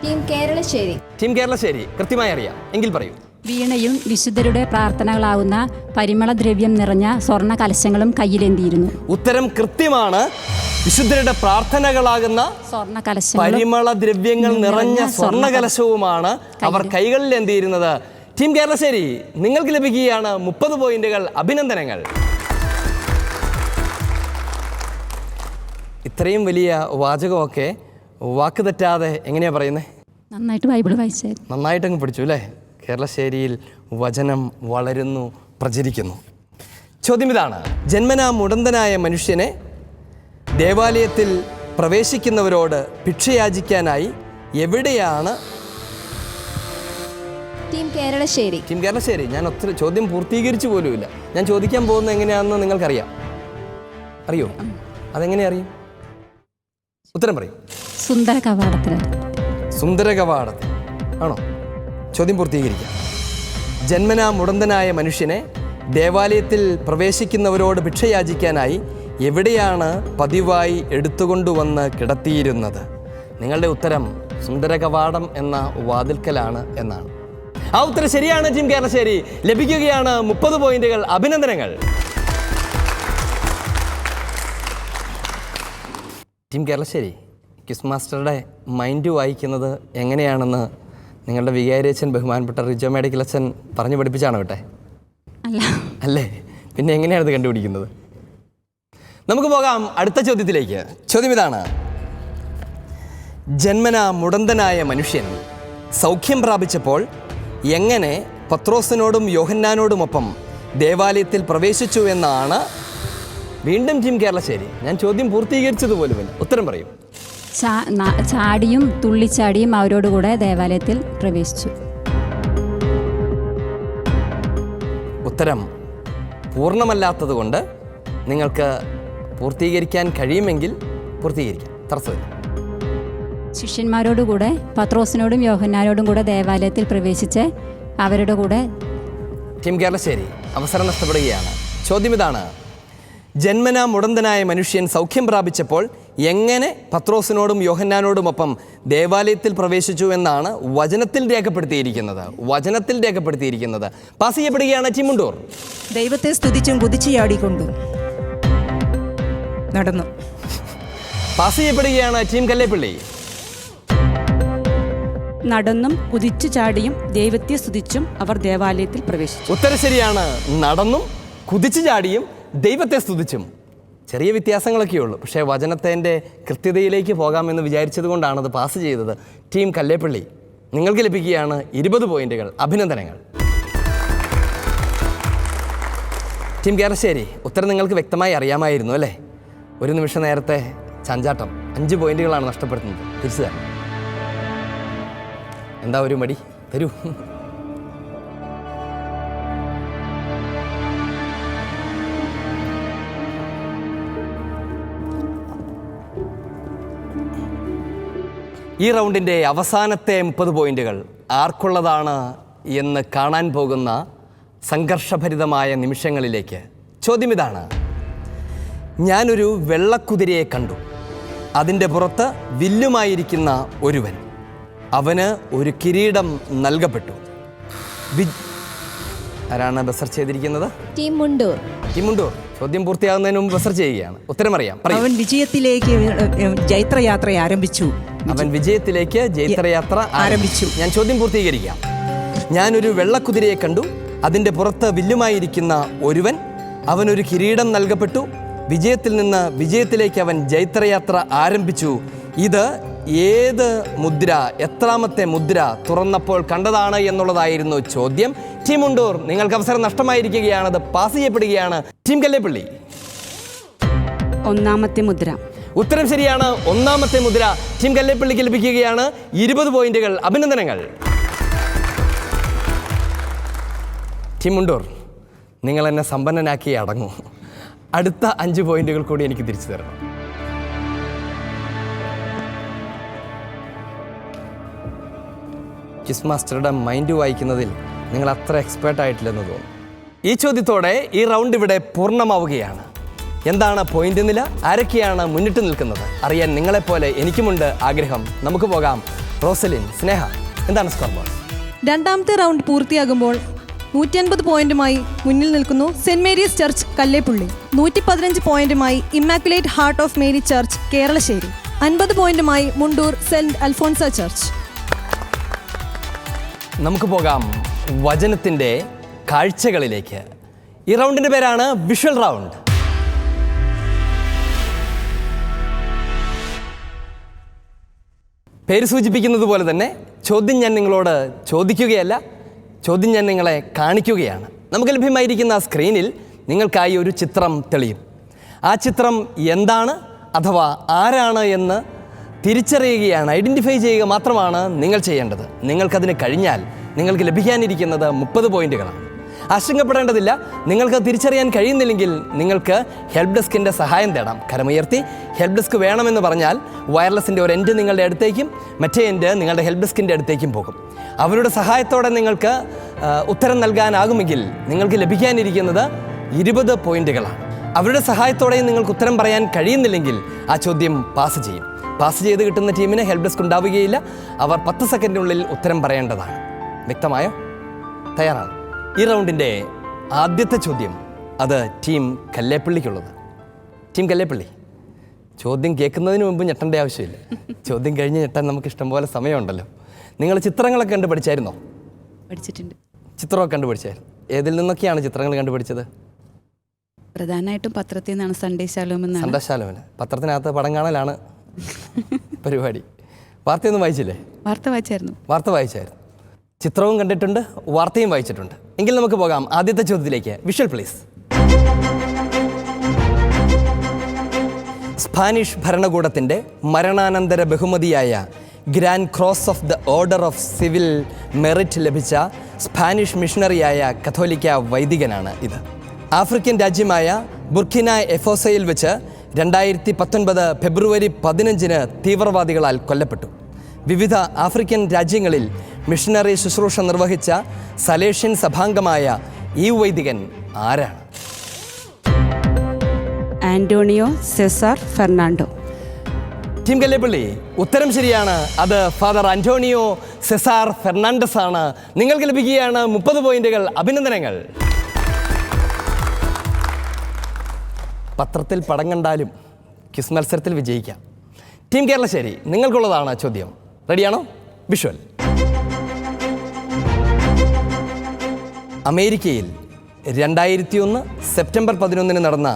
ടീം കേരളശ്ശേരി. ടീം കേരളശ്ശേരി. കൃത്യമായി അറിയാം, എങ്കിൽ പറയൂ. വീണയും വിശുദ്ധരുടെ പ്രാർത്ഥനകളാവുന്ന പരിമളദ്രവ്യം നിറഞ്ഞ സ്വർണ്ണ കലശങ്ങളും കയ്യിലേന്തിയിരുന്നു. ഉത്തരം കൃത്യമാണ്. വിശുദ്ധരുടെ പ്രാർത്ഥനകളാകുന്ന സ്വർണ്ണ കലശങ്ങളും പരിമളദ്രവ്യങ്ങൾ നിറഞ്ഞ സ്വർണ്ണ കലശവുമാണ് അവർ കൈകളിൽ എന്തിയിരുന്നത്. ടീം കേരളശ്ശേരി, നിങ്ങൾക്ക് ലഭിക്കുകയാണ് 30 പോയിന്റുകൾ. അഭിനന്ദനങ്ങൾ. ഇത്രയും വലിയ വാചകമൊക്കെ വാക്ക് തെറ്റാതെ എങ്ങനെയാ പറയുന്നത്? നന്നായിട്ട് ബൈബിൾ വായിച്ചായിരുന്നു. നന്നായിട്ടങ്ങ് പഠിച്ചു അല്ലേ? കേരളശ്ശേരിയിൽ വചനം വളരുന്നു, പ്രചരിക്കുന്നു. ചോദ്യം ഇതാണ്. ജന്മനാ മുടന്തനായ മനുഷ്യനെ ദേവാലയത്തിൽ പ്രവേശിക്കുന്നവരോട് ഭിക്ഷയാചിക്കാനായി എവിടെയാണ്? ടീം കേരളശ്ശേരി. ടീം കേരളശ്ശേരി. ഞാൻ ഒത്തിരി ചോദ്യം പൂർത്തീകരിച്ചു പോലുമില്ല. ഞാൻ ചോദിക്കാൻ പോകുന്നത് എങ്ങനെയാണെന്ന് നിങ്ങൾക്കറിയാം. അറിയോ? അതെങ്ങനെ അറിയും? ഉത്തരം പറയും. സുന്ദര കവാടത്തിൽ. സുന്ദര കവാടത്തിൽ ആണോ? ചോദ്യം പൂർത്തീകരിക്കാം. ജന്മനാ മുടന്തനായ മനുഷ്യനെ ദേവാലയത്തിൽ പ്രവേശിക്കുന്നവരോട് ഭിക്ഷയാചിക്കാനായി എവിടെയാണ് പതിവായി എടുത്തുകൊണ്ടുവന്ന് കിടത്തിയിരുന്നത്? നിങ്ങളുടെ ഉത്തരം സുന്ദര കവാടം എന്ന വാതിൽക്കലാണ് എന്നാണ്. ആ ഉത്തരം ശരിയാണ്. ടീം കേരളശ്ശേരി ലഭിക്കുകയാണ് 30 പോയിന്റുകൾ. അഭിനന്ദനങ്ങൾ. ടീം കേരളശ്ശേരി, ക്വിസ് മാസ്റ്ററുടെ മൈൻഡ് വായിക്കുന്നത് എങ്ങനെയാണെന്ന് നിങ്ങളുടെ വികാരിയച്ഛൻ ബഹുമാനപ്പെട്ട റിജോ മേഡിക്കൽ അച്ഛൻ പറഞ്ഞു പഠിപ്പിച്ചാണോ കേട്ടെ? അല്ലേ? പിന്നെ എങ്ങനെയാണ് ഇത് കണ്ടുപിടിക്കുന്നത്? നമുക്ക് പോകാം അടുത്ത ചോദ്യത്തിലേക്ക്. ചോദ്യം ഇതാണ്. ജന്മനാ മുടന്തനായ മനുഷ്യൻ സൗഖ്യം പ്രാപിച്ചപ്പോൾ എങ്ങനെ പത്രോസിനോടും യോഹന്നാനോടുമൊപ്പം ദേവാലയത്തിൽ പ്രവേശിച്ചു എന്നാണ്? വീണ്ടും ടീം കേരളശ്ശേരി. ഞാൻ ചോദ്യം പൂർത്തീകരിച്ചതുപോലുമില്ല. ഉത്തരം പറയും. ചാടിയും തുള്ളിച്ചാടിയും അവരോടുകൂടെ ദേവാലയത്തിൽ പ്രവേശിച്ചു. ഉത്തരം പൂർണ്ണമല്ലാത്തത് കൊണ്ട് നിങ്ങൾക്ക് പൂർത്തീകരിക്കാൻ കഴിയുമെങ്കിൽ പൂർത്തീകരിക്കാം, തടസ്സമില്ല. ശിഷ്യന്മാരോടുകൂടെ പത്രോസിനോടും യോഹന്നാനോടും കൂടെ ദേവാലയത്തിൽ പ്രവേശിച്ച് അവരുടെ കൂടെ. ടീം കേരളശ്ശേരി, അവസരം നഷ്ടപ്പെടുകയാണ്. ചോദ്യം ഇതാണ്. ജന്മനാ മുടന്തനായ മനുഷ്യൻ സൗഖ്യം പ്രാപിച്ചപ്പോൾ എങ്ങനെ പത്രോസിനോടും യോഹന്നാനോടുമൊപ്പം ദേവാലയത്തിൽ പ്രവേശിച്ചു എന്നാണ് വചനത്തിൽ രേഖപ്പെടുത്തിയിരിക്കുന്നത്. പാസ് ചെയ്യപ്പെടുകയാണ് ടീം മുണ്ടൂർ. ദൈവത്തെ സ്തുതിച്ചും കുതിച്ചുചാടിക്കൊണ്ടു നടന്നു. പാസ് ചെയ്യപ്പെടുകയാണ് ടീം കല്ലേപ്പള്ളി. നടന്നും കുതിച്ചു ചാടിയും ദൈവത്തെ സ്തുതിച്ചും അവർ ദേവാലയത്തിൽ പ്രവേശിച്ചു. ഉത്തരം ശരിയാണ്. നടന്നും കുതിച്ചു ചാടിയും ദൈവത്തെ സ്തുതിച്ചും. ചെറിയ വ്യത്യാസങ്ങളൊക്കെ ഉള്ളൂ, പക്ഷേ വചനത്തിൻ്റെ കൃത്യതയിലേക്ക് പോകാമെന്ന് വിചാരിച്ചത് കൊണ്ടാണ് അത് പാസ് ചെയ്തത്. ടീം കല്ലേപ്പള്ളി, നിങ്ങൾക്ക് ലഭിക്കുകയാണ് 20 പോയിന്റുകൾ. അഭിനന്ദനങ്ങൾ. ടീം കേരളശ്ശേരി, ഉത്തരം നിങ്ങൾക്ക് വ്യക്തമായി അറിയാമായിരുന്നു അല്ലേ? ഒരു നിമിഷം നേരത്തെ ചാഞ്ചാട്ടം. 5 പോയിന്റുകളാണ് നഷ്ടപ്പെടുത്തുന്നത്. തിരിച്ചു തരാം. എന്താ ഒരു മടി? തരൂ. ഈ റൗണ്ടിൻ്റെ അവസാനത്തെ 30 പോയിന്റുകൾ ആർക്കുള്ളതാണ് എന്ന് കാണാൻ പോകുന്ന സംഘർഷഭരിതമായ നിമിഷങ്ങളിലേക്ക്. ചോദ്യം ഇതാണ്. ഞാനൊരു വെള്ളക്കുതിരയെ കണ്ടു. അതിൻ്റെ പുറത്ത് വില്ലുമായിരിക്കുന്ന ഒരുവൻ. അവന് ഒരു കിരീടം നൽകപ്പെട്ടു. ആരാണ് ബസർ ചെയ്തിരിക്കുന്നത്? ടീം മുണ്ടൂർ. ടീം മുണ്ടൂർ. ചോദ്യം പൂർത്തിയാകുന്നതിന് മുമ്പ് ബസർ ചെയ്യുകയാണ്. ഉത്തരം അറിയാം. അവൻ വിജയത്തിലേക്ക് ജൈത്രയാത്ര ആരംഭിച്ചു. ഞാൻ ചോദ്യം പൂർത്തീകരിക്കാം. ഞാനൊരു വെള്ളക്കുതിരയെ കണ്ടു. അതിൻ്റെ പുറത്ത് വില്ലുമായിരിക്കുന്ന ഒരുവൻ. അവനൊരു കിരീടം നൽകപ്പെട്ടു. വിജയത്തിൽ നിന്ന് വിജയത്തിലേക്ക് അവൻ ജൈത്രയാത്ര ആരംഭിച്ചു. ഇത് ഏത് മുദ്ര, എത്രാമത്തെ മുദ്ര തുറന്നപ്പോൾ കണ്ടതാണ് എന്നുള്ളതായിരുന്നു ചോദ്യം. ടീം മുണ്ടൂർ, നിങ്ങൾക്ക് അവസരം നഷ്ടമായിരിക്കുകയാണ്. അത് പാസ് ചെയ്യപ്പെടുകയാണ്. ടീം കല്ലേപ്പള്ളി. 1-ാമത്തെ മുദ്ര. ഉത്തരം ശരിയാണ്. 1-ാമത്തെ മുദ്ര ടീം കല്ലേപ്പള്ളിക്ക് ലഭിക്കുകയാണ്. 20 പോയിന്റുകൾ. അഭിനന്ദനങ്ങൾ. ടീം മുണ്ടൂർ, നിങ്ങൾ എന്നെ സമ്പന്നനാക്കി അടങ്ങൂ. അടുത്ത 5 പോയിന്റുകൾ കൂടി എനിക്ക് തിരിച്ചു തരണം. ക്വിസ് മാസ്റ്ററുടെ മൈൻഡ് വായിക്കുന്നതിൽ നിങ്ങൾ അത്ര എക്സ്പേർട്ട് ആയിട്ടില്ലെന്ന് തോന്നുന്നു. ഈ ചോദ്യത്തോടെ ഈ റൗണ്ട് ഇവിടെ പൂർണ്ണമാവുകയാണ്. എന്താണ് പോയിന്റ് നില, ആരൊക്കെയാണ് മുന്നിട്ട് നിൽക്കുന്നത് അറിയാൻ നിങ്ങളെപ്പോലെ എനിക്കുമുണ്ട് ആഗ്രഹം. നമുക്ക് പോകാം. റോസലിൻ, സ്നേഹ, എന്താണ് സ്കോർ ബോർഡ്? രണ്ടാമത്തെ റൗണ്ട് പൂർത്തിയാകുമ്പോൾ 150 പോയിന്റുമായി മുന്നിൽ നിൽക്കുന്നു സെന്റ് മേരീസ് ചർച്ച് കല്ലേപ്പുള്ളി. 115 പോയിന്റുമായി immaculate heart of Mary church Keralassery. 50 പോയിന്റുമായി മുണ്ടൂർ സെന്റ് അൽഫോൺസ ചർച്ച്. നമുക്ക് പോകാം വചനത്തിൻ്റെ കാഴ്ചകളിലേക്ക്. ഈ റൗണ്ടിൻ്റെ പേരാണ് വിഷ്വൽ റൗണ്ട്. പേര് സൂചിപ്പിക്കുന്നത് പോലെ തന്നെ ചോദ്യം ഞാൻ നിങ്ങളോട് ചോദിക്കുകയല്ല, ചോദ്യം ഞാൻ നിങ്ങളെ കാണിക്കുകയാണ്. നമുക്ക് ലഭ്യമായിരിക്കുന്ന സ്ക്രീനിൽ നിങ്ങൾക്കായി ഒരു ചിത്രം തെളിയും. ആ ചിത്രം എന്താണ് അഥവാ ആരാണ് എന്ന് തിരിച്ചറിയുകയാണ്, ഐഡൻറ്റിഫൈ ചെയ്യുക മാത്രമാണ് നിങ്ങൾ ചെയ്യേണ്ടത്. നിങ്ങൾക്കതിന് കഴിഞ്ഞാൽ നിങ്ങൾക്ക് ലഭിക്കാനിരിക്കുന്നത് 30 പോയിന്റുകളാണ്. ആശങ്കപ്പെടേണ്ടതില്ല. നിങ്ങൾക്ക് തിരിച്ചറിയാൻ കഴിയുന്നില്ലെങ്കിൽ നിങ്ങൾക്ക് ഹെൽപ്പ് ഡെസ്കിൻ്റെ സഹായം തേടാം. കരമുയർത്തി ഹെൽപ്പ് ഡെസ്ക് വേണമെന്ന് പറഞ്ഞാൽ വയർലെസ്സിൻ്റെ ഒരു എൻഡ് നിങ്ങളുടെ അടുത്തേക്കും മറ്റേ എൻഡ് നിങ്ങളുടെ ഹെൽപ്പ് ഡെസ്കിൻ്റെ അടുത്തേക്കും പോകും. അവരുടെ സഹായത്തോടെ നിങ്ങൾക്ക് ഉത്തരം നൽകാനാകുമെങ്കിൽ നിങ്ങൾക്ക് ലഭിക്കാനിരിക്കുന്നത് 20 പോയിന്റുകളാണ്. അവരുടെ സഹായത്തോടെ നിങ്ങൾക്ക് ഉത്തരം പറയാൻ കഴിയുന്നില്ലെങ്കിൽ ആ ചോദ്യം പാസ് ചെയ്യും. പാസ് ചെയ്ത് കിട്ടുന്ന ടീമിന് ഹെൽപ്പ് ഡെസ്ക് ഉണ്ടാവുകയില്ല. അവർ 10 സെക്കൻഡിനുള്ളിൽ ഉത്തരം പറയേണ്ടതാണ്. വ്യക്തമായോ? തയ്യാറാണ്? ഈ റൗണ്ടിൻ്റെ ആദ്യത്തെ ചോദ്യം അത് ടീം കല്ലേപ്പള്ളിക്കുള്ളത്. ടീം കല്ലേപ്പള്ളി, ചോദ്യം കേൾക്കുന്നതിന് മുമ്പ് ഞെട്ടേണ്ട ആവശ്യമില്ല. ചോദ്യം കഴിഞ്ഞ് ഞെട്ടാൻ നമുക്ക് ഇഷ്ടംപോലെ സമയമുണ്ടല്ലോ. നിങ്ങൾ ചിത്രങ്ങളൊക്കെ കണ്ട് പഠിച്ചായിരുന്നോ? പഠിച്ചിട്ടുണ്ട്. ചിത്രമൊക്കെ കണ്ട് പഠിച്ചായിരുന്നു. ഏതിൽ നിന്നൊക്കെയാണ് ചിത്രങ്ങൾ കണ്ടുപിടിച്ചത്? പ്രധാനമായിട്ടും പത്രത്തിൽ നിന്നാണ്. സൺഡേ ശാലോം എന്നാണ്. സൺഡേ ശാലോമിന് പത്രത്തിനകത്ത് പടം കാണലാണ് പരിപാടി. വാർത്തയൊന്നും വായിച്ചില്ലേ? വാർത്ത വായിച്ചായിരുന്നു. വാർത്ത വായിച്ചായിരുന്നു. ചിത്രവും കണ്ടിട്ടുണ്ട്, വാർത്തയും വായിച്ചിട്ടുണ്ട്. എങ്കിൽ നമുക്ക് പോകാം ആദ്യത്തെ ചോദ്യത്തിലേക്ക്. Visual please. സ്പാനിഷ് ഭരണകൂടത്തിൻ്റെ മരണാനന്തര ബഹുമതിയായ grand cross of the order of civil merit ലഭിച്ച സ്പാനിഷ് മിഷണറിയായ കത്തോലിക്ക വൈദികനാണ് ഇത്. ആഫ്രിക്കൻ രാജ്യമായ ബുർക്കിന എഫോസയിൽ വെച്ച് 2019 ഫെബ്രുവരി 15 തീവ്രവാദികളാൽ കൊല്ലപ്പെട്ടു. വിവിധ ആഫ്രിക്കൻ രാജ്യങ്ങളിൽ മിഷണറി ശുശ്രൂഷ നിർവഹിച്ച സലേഷ്യൻ സഭാംഗമായ ഈ വൈദികൻ ആരാണ്? Antonio Cesar Fernando. Team Kallepally, ഉത്തരം ശരിയാണ്. അത് ഫാദർ ആന്റോണിയോ സെസാർ ഫെർണാണ്ടസ് ആണ്. നിങ്ങൾക്ക് ലഭിക്കുകയാണ് 30 പോയിന്റുകൾ. അഭിനന്ദനങ്ങൾ. പത്രത്തിൽ പടം കണ്ടാലും ക്വിസ് മത്സരത്തിൽ വിജയിക്കാം. ടീം കേരളശ്ശേരി, നിങ്ങൾക്കുള്ളതാണ് ചോദ്യം. റെഡിയാണോ? വിഷ്വൽ. അമേരിക്കയിൽ 2001 സെപ്റ്റംബർ 11 നടന്ന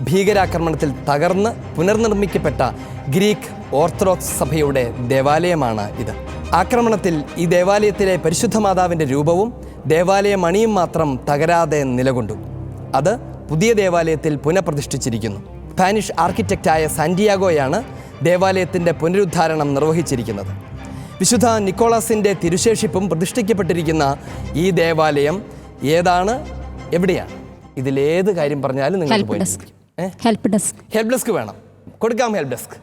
ഭീകരാക്രമണത്തിൽ തകർന്ന് പുനർനിർമ്മിക്കപ്പെട്ട ഗ്രീക്ക് ഓർത്തഡോക്സ് സഭയുടെ ദേവാലയമാണ് ഇത്. ആക്രമണത്തിൽ ഈ ദേവാലയത്തിലെ പരിശുദ്ധ മാതാവിൻ്റെ രൂപവും ദേവാലയ മണിയും മാത്രം തകരാതെ നിലകൊണ്ടു. അത് പുതിയ ദേവാലയത്തിൽ പുനഃപ്രതിഷ്ഠിച്ചിരിക്കുന്നു. സ്പാനിഷ് ആർക്കിടെക്റ്റായ സാന്റിയാഗോയാണ് ദേവാലയത്തിൻ്റെ പുനരുദ്ധാരണം നിർവഹിച്ചിരിക്കുന്നത്. വിശുദ്ധ നിക്കോളാസിൻ്റെ തിരുശേഷിപ്പും പ്രതിഷ്ഠിക്കപ്പെട്ടിരിക്കുന്ന ഈ ദേവാലയം ഏതാണ്, എവിടെയാണ്? ഇതിലേത് കാര്യം പറഞ്ഞാലും നിങ്ങൾ ഹെൽപ്പ് ഡെസ്ക്. ഹെൽപ്പ് ഡെസ്ക് വേണം. കൊടുക്കാം ഹെൽപ്പ് ഡെസ്ക്.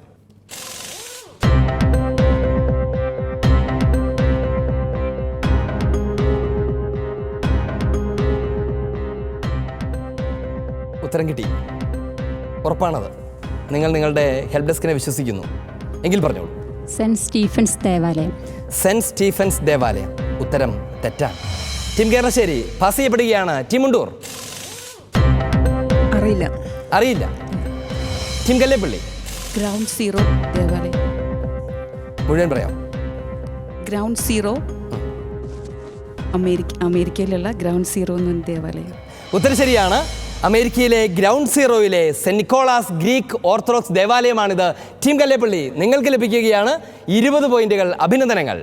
ഉത്തരം കിട്ടി. ഉറപ്പാണത്. നിങ്ങൾ നിങ്ങളുടെ ഹെൽപ്പ് ഡെസ്കിനെ വിശ്വസിക്കുന്നു എങ്കിൽ പറഞ്ഞോളൂ. സെന്റ് സ്റ്റീഫൻസ് ദേവാലയം. സെന്റ് സ്റ്റീഫൻസ് ദേവാലയം. ഉത്തരം തെറ്റാണ്. ടീം കേരളശ്ശേരി പാസ് ചെയ്യപ്പെടുകയാണ്. ടീം മുണ്ടൂർ അറിയില്ല. ടീം കല്ലേപ്പള്ളി ഗ്രൗണ്ട് സീറോ ദേവാലയം. മുഴുവൻ പറയാം. ഗ്രൗണ്ട് സീറോ അമേരിക്കയിലുള്ള ഗ്രൗണ്ട് സീറോ എന്ന ദേവാലയം. ഉത്തരം ശരിയാണ്. അമേരിക്കയിലെ ഗ്രൗണ്ട് സീറോയിലെ സെന്റ് നിക്കോളാസ് ഗ്രീക്ക് ഓർത്തഡോക്സ് ദേവാലയമാണിത്. ടീം കല്ലേപ്പള്ളി, നിങ്ങൾക്ക് ലഭിക്കുകയാണ് 20 പോയിന്റുകൾ. അഭിനന്ദനങ്ങൾ.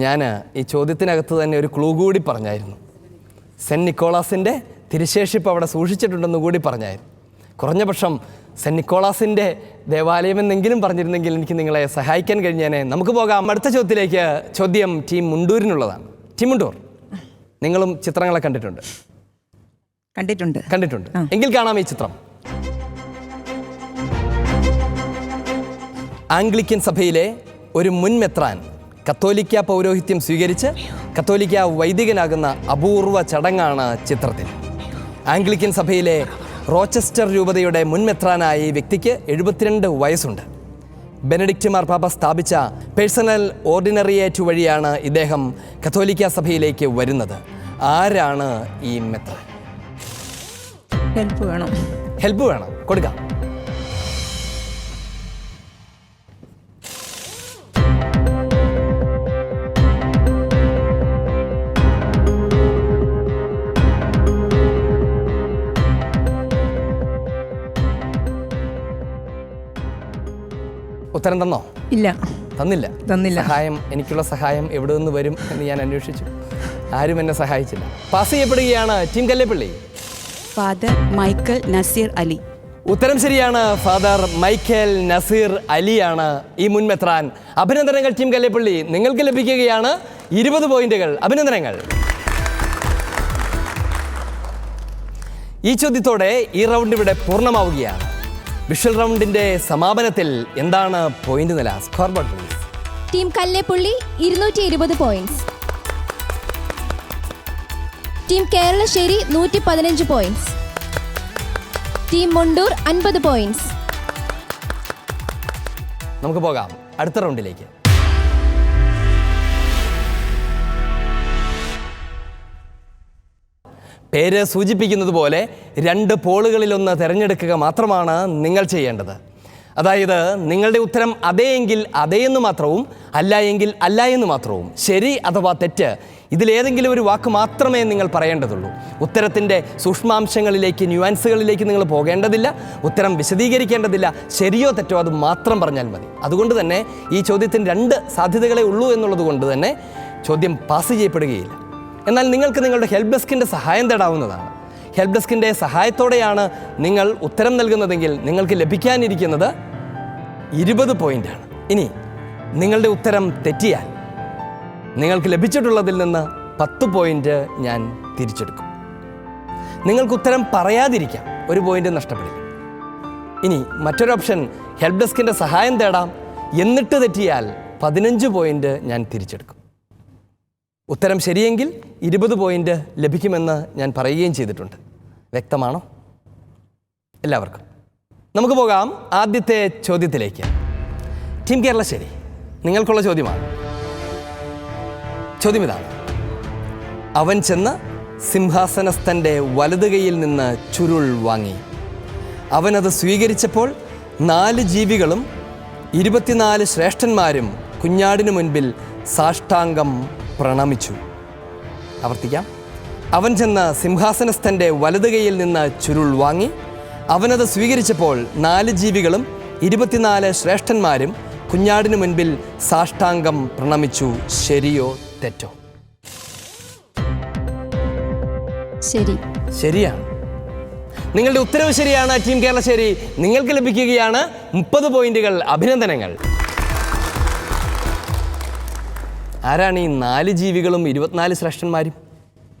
ഞാൻ ഈ ചോദ്യത്തിനകത്ത് തന്നെ ഒരു ക്ലൂ കൂടി പറഞ്ഞായിരുന്നു. സെന്റ് നിക്കോളാസിൻ്റെ തിരുശേഷിപ്പ് അവിടെ സൂക്ഷിച്ചിട്ടുണ്ടെന്ന് കൂടി പറഞ്ഞായിരുന്നു. കുറഞ്ഞ പക്ഷം സെന്റ് നിക്കോളാസിൻ്റെ ദേവാലയമെന്നെങ്കിലും പറഞ്ഞിരുന്നെങ്കിൽ എനിക്ക് നിങ്ങളെ സഹായിക്കാൻ കഴിഞ്ഞേനെ. നമുക്ക് പോകാം അടുത്ത ചോദ്യത്തിലേക്ക്. ചോദ്യം ടീം മുണ്ടൂരിനുള്ളതാണ്. ടീം മുണ്ടൂർ, നിങ്ങളും ചിത്രങ്ങളെ കണ്ടിട്ടുണ്ട്? കണ്ടിട്ടുണ്ട്. എങ്കിൽ കാണാം ഈ ചിത്രം. ആംഗ്ലിക്കൻ സഭയിലെ ഒരു മുൻ മെത്രാൻ കത്തോലിക്ക പൗരോഹിത്യം സ്വീകരിച്ച് കത്തോലിക്ക വൈദികനാകുന്ന അപൂർവ ചടങ്ങാണ് ചിത്രത്തിൽ. ആംഗ്ലിക്കൻ സഭയിലെ റോച്ചസ്റ്റർ രൂപതയുടെ മുൻ മെത്രാനായ ഈ വ്യക്തിക്ക് 72 വയസ്സുണ്ട്. ബെനഡിക്റ്റ് മാർപ്പാപ്പ സ്ഥാപിച്ച പേഴ്സണൽ ഓർഡിനറിയേറ്റ് വഴിയാണ് ഇദ്ദേഹം കത്തോലിക്ക സഭയിലേക്ക് വരുന്നത്. ആരാണ് ഈ മെത്രാൻ? ഹെൽപ്പ് വേണം, കൊടുക്കാം. ഉത്തരം തന്നോ? ഇല്ല, തന്നില്ല. എനിക്കുള്ള സഹായം എവിടെ നിന്ന് വരും എന്ന് ഞാൻ അന്വേഷിച്ചു. ആരും എന്നെ സഹായിച്ചില്ല. പാസ് ചെയ്യപ്പെടുകയാണ് team Kalleppally. Father Michael Nazir Ali. ഉത്തരം ശരിയാണ്. ഫാദർ മൈക്കൽ നസീർ അലിയാണ് ഈ മുൻ മെത്രാൻ. അഭിനന്ദനങ്ങൾ ടീം കല്ലേപ്പള്ളി. നിങ്ങൾക്ക് ലഭിക്കുകയാണ് 20 പോയിന്റുകൾ. അഭിനന്ദനങ്ങൾ. ഈ ചോദ്യത്തോടെ ഈ റൗണ്ട് ഇവിടെ പൂർണ്ണമാവുകയാണ്. വിഷ്വൽ റൗണ്ടിന്റെ സമാപനത്തിൽ എന്താണ് പോയിന്റ് നില? Score board please. Team Kalleppully 220 points. Team Keralassery 115 points. Team Mundur 50 points. നമുക്ക് പോകാം അടുത്ത റൗണ്ടിലേക്ക്. പേര് സൂചിപ്പിക്കുന്നത് പോലെ 2 പോളുകളിലൊന്ന് തിരഞ്ഞെടുക്കുക മാത്രമാണ് നിങ്ങൾ ചെയ്യേണ്ടത്. അതായത് നിങ്ങളുടെ ഉത്തരം അതേ എങ്കിൽ അതേ എന്ന് മാത്രവും അല്ല എങ്കിൽ അല്ല എന്ന് മാത്രവും, ശരി അഥവാ തെറ്റ് ഇതിലേതെങ്കിലും ഒരു വാക്ക് മാത്രമേ നിങ്ങൾ പറയേണ്ടതുള്ളൂ. ഉത്തരത്തിൻ്റെ സൂക്ഷ്മാംശങ്ങളിലേക്ക്, ന്യൂയാൻസുകളിലേക്ക് നിങ്ങൾ പോകേണ്ടതില്ല. ഉത്തരം വിശദീകരിക്കേണ്ടതില്ല. ശരിയോ തെറ്റോ അത് മാത്രം പറഞ്ഞാൽ മതി. അതുകൊണ്ട് തന്നെ ഈ ചോദ്യത്തിന് 2 സാധ്യതകളേ ഉള്ളൂ എന്നുള്ളത് കൊണ്ട് തന്നെ ചോദ്യം പാസ് ചെയ്യപ്പെടുകയില്ല. എന്നാൽ നിങ്ങൾക്ക് നിങ്ങളുടെ ഹെൽപ്പ് ഡെസ്കിൻ്റെ സഹായം തേടാവുന്നതാണ്. ഹെൽപ്പ് ഡെസ്കിൻ്റെ സഹായത്തോടെയാണ് നിങ്ങൾ ഉത്തരം നൽകുന്നതെങ്കിൽ നിങ്ങൾക്ക് ലഭിക്കാനിരിക്കുന്നത് 20 പോയിൻ്റാണ്. ഇനി നിങ്ങളുടെ ഉത്തരം തെറ്റിയാൽ നിങ്ങൾക്ക് ലഭിച്ചിട്ടുള്ളതിൽ നിന്ന് 10 പോയിൻ്റ് ഞാൻ തിരിച്ചെടുക്കും. നിങ്ങൾക്ക് ഉത്തരം പറയാതിരിക്കാം, 1 പോയിൻ്റ് നഷ്ടപ്പെടില്ല. ഇനി മറ്റൊരു ഓപ്ഷൻ, ഹെൽപ്പ് ഡെസ്കിൻ്റെ സഹായം തേടാം, എന്നിട്ട് തെറ്റിയാൽ 15 പോയിൻ്റ് ഞാൻ തിരിച്ചെടുക്കും. ഉത്തരം ശരിയെങ്കിൽ 20 പോയിൻ്റ് ലഭിക്കുമെന്ന് ഞാൻ പറയുകയും ചെയ്തിട്ടുണ്ട്. വ്യക്തമാണോ എല്ലാവർക്കും? നമുക്ക് പോകാം ആദ്യത്തെ ചോദ്യത്തിലേക്ക്. ടീം കേരളശ്ശേരി, നിങ്ങൾക്കുള്ള ചോദ്യമാണ്. ചോദ്യം ഇതാണ്: അവൻ ചെന്ന് സിംഹാസനസ്ഥൻ്റെ വലത് കൈയിൽ നിന്ന് ചുരുൾ വാങ്ങി. അവനത് സ്വീകരിച്ചപ്പോൾ 4 ജീവികളും 24 ശ്രേഷ്ഠന്മാരും കുഞ്ഞാടിനു മുൻപിൽ സാഷ്ടാംഗം പ്രണമിച്ചു. ആവർത്തിക്കാം. അവൻ ചെന്ന് സിംഹാസനസ്ഥൻ്റെ വലത് കൈയിൽ നിന്ന് ചുരുൾ വാങ്ങി. അവനത് സ്വീകരിച്ചപ്പോൾ 4 ജീവികളും 24 ശ്രേഷ്ഠന്മാരും കുഞ്ഞാടിനു മുൻപിൽ സാഷ്ടാംഗം പ്രണമിച്ചു. ശരിയോ തെറ്റോ? ശരിയാണ്. നിങ്ങളുടെ ഉത്തരവ് ശരിയാണ് ടീം കേരളശ്ശേരി. നിങ്ങൾക്ക് ലഭിക്കുകയാണ് 30 പോയിന്റുകൾ. അഭിനന്ദനങ്ങൾ. ആരാണ് ഈ 4 ജീവികളും 24 ശ്രേഷ്ഠന്മാരും?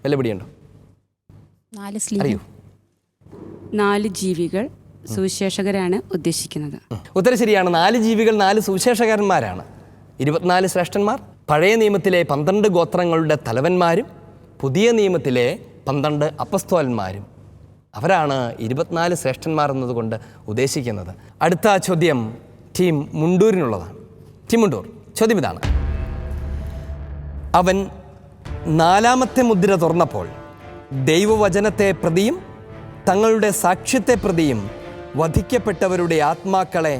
വല്ലപിടിയുണ്ടോ? അറിയൂ. 4 ജീവികൾ സുവിശേഷകരാണ് ഉദ്ദേശിക്കുന്നത്. ഉത്തരം ശരിയാണ്. 4 ജീവികൾ 4 സുവിശേഷകന്മാരാണ്. 24 ശ്രേഷ്ഠന്മാർ പഴയ നിയമത്തിലെ 12 ഗോത്രങ്ങളുടെ തലവന്മാരും പുതിയ നിയമത്തിലെ 12 അപ്പസ്തോലന്മാരും. അവരാണ് 24 ശ്രേഷ്ഠന്മാർ എന്നതുകൊണ്ട് ഉദ്ദേശിക്കുന്നത്. അടുത്ത ചോദ്യം ടീം മുണ്ടൂരിനുള്ളതാണ്. ടീം മുണ്ടൂർ, ചോദ്യം ഇതാണ്: അവൻ 4ാമത്തെ മുദ്ര തുറന്നപ്പോൾ ദൈവവചനത്തെ പ്രതിയും തങ്ങളുടെ സാക്ഷ്യത്തെ പ്രതിയും വധിക്കപ്പെട്ടവരുടെ ആത്മാക്കളെ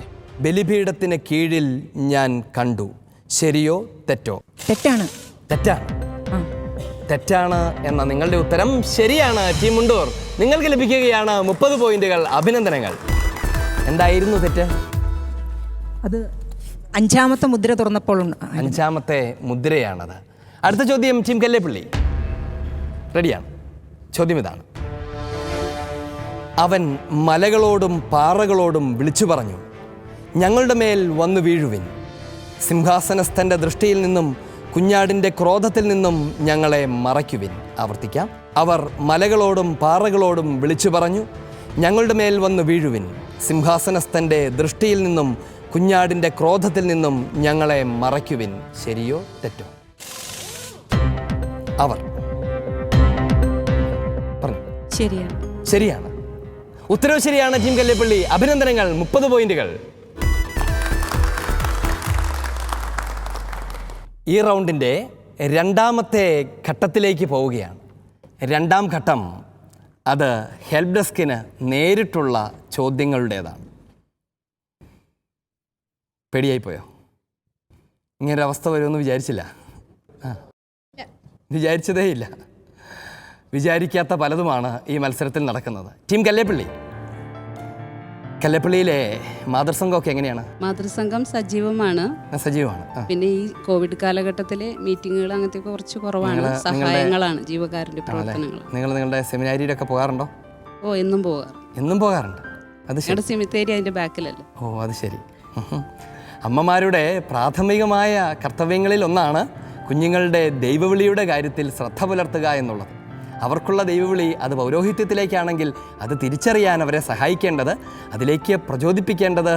ബലിപീഠത്തിന് കീഴിൽ ഞാൻ കണ്ടു. ശരിയോ തെറ്റോ? തെറ്റാണ് എന്ന നിങ്ങളുടെ ഉത്തരം ശരിയാണ്. ടീം മുണ്ടൂർ, നിങ്ങൾക്ക് ലഭിക്കുകയാണ് 30 പോയിന്റുകൾ. അഭിനന്ദനങ്ങൾ. എന്തായിരുന്നു തെറ്റ്? അത് 5ാമത്തെ മുദ്ര തുറന്നപ്പോൾ 5ാമത്തെ മുദ്രയാണത്. അടുത്ത ചോദ്യം ടീം കല്ലേപ്പള്ളി, റെഡിയാണ്? ചോദ്യം ഇതാണ്: അവൻ മലകളോടും പാറകളോടും വിളിച്ചു പറഞ്ഞു, ഞങ്ങളുടെ മേൽ വന്നു വീഴുവിൻ. സിംഹാസനസ്ഥൻ്റെ ദൃഷ്ടിയിൽ നിന്നും കുഞ്ഞാടിൻ്റെ ക്രോധത്തിൽ നിന്നും ഞങ്ങളെ മറയ്ക്കുവിൻ. ആവർത്തിക്കാം. അവർ മലകളോടും പാറകളോടും വിളിച്ചു പറഞ്ഞു, ഞങ്ങളുടെ മേൽ വന്ന് വീഴുവിൻ. സിംഹാസനസ്ഥൻ്റെ ദൃഷ്ടിയിൽ നിന്നും കുഞ്ഞാടിൻ്റെ ക്രോധത്തിൽ നിന്നും ഞങ്ങളെ മറയ്ക്കുവിൻ. ശരിയോ തെറ്റോ? അവർ പറഞ്ഞു ശരിയാണ്. ശരിയാണ്. ഉത്തരവ് ശരിയാണ്. ടീം കല്ലേപ്പള്ളി, അഭിനന്ദനങ്ങൾ. 30 പോയിന്റുകൾ. ഈ റൗണ്ടിൻ്റെ രണ്ടാമത്തെ ഘട്ടത്തിലേക്ക് പോവുകയാണ്. രണ്ടാം ഘട്ടം അത് ഹെൽപ്പ് ഡെസ്കിന് നേരിട്ടുള്ള ചോദ്യങ്ങളുടേതാണ്. പേടിയായിപ്പോയോ? ഇങ്ങനൊരു അവസ്ഥ വരുമെന്ന് വിചാരിച്ചില്ല. വിചാരിച്ചതേ ഇല്ല. വിചാരിക്കാത്ത പലതുമാണ് ഈ മത്സരത്തിൽ നടക്കുന്നത്. ടീം കല്ലേപ്പള്ളി, കല്ലേപ്പള്ളിയിലെ മാതൃസംഘമൊക്കെ എങ്ങനെയാണ്? മാതൃസംഘം സജീവമാണ്. സജീവമാണ്. പിന്നെ ഈ കോവിഡ് കാലഘട്ടത്തിലെ മീറ്റിങ്ങുകൾ അങ്ങനത്തെ കുറച്ച് കുറവാണ്. സഹായങ്ങളാണ്, ജീവകാരുണ്യ പ്രവർത്തനങ്ങൾ. നിങ്ങൾ നിങ്ങളുടെ സെമിനാരിയിലൊക്കെ പോകാറുണ്ടോ? ഓ, എന്നും പോകാറ്. എന്നും പോകാറുണ്ട്. അത് ശരി. സെമിത്തേരി അതിന്റെ ബാക്കിലല്ലേ. ഓ, അത് ശരി. അമ്മമാരുടെ പ്രാഥമികമായ കർത്തവ്യങ്ങളിൽ ഒന്നാണ് കുഞ്ഞുങ്ങളുടെ ദൈവവിളിയുടെ കാര്യത്തിൽ ശ്രദ്ധ പുലർത്തുക എന്നുള്ളത്. അവർക്കുള്ള ദൈവവിളി അത് പൗരോഹിത്യത്തിലേക്കാണെങ്കിൽ അത് തിരിച്ചറിയാൻ അവരെ സഹായിക്കേണ്ടത്, അതിലേക്ക് പ്രചോദിപ്പിക്കേണ്ടത്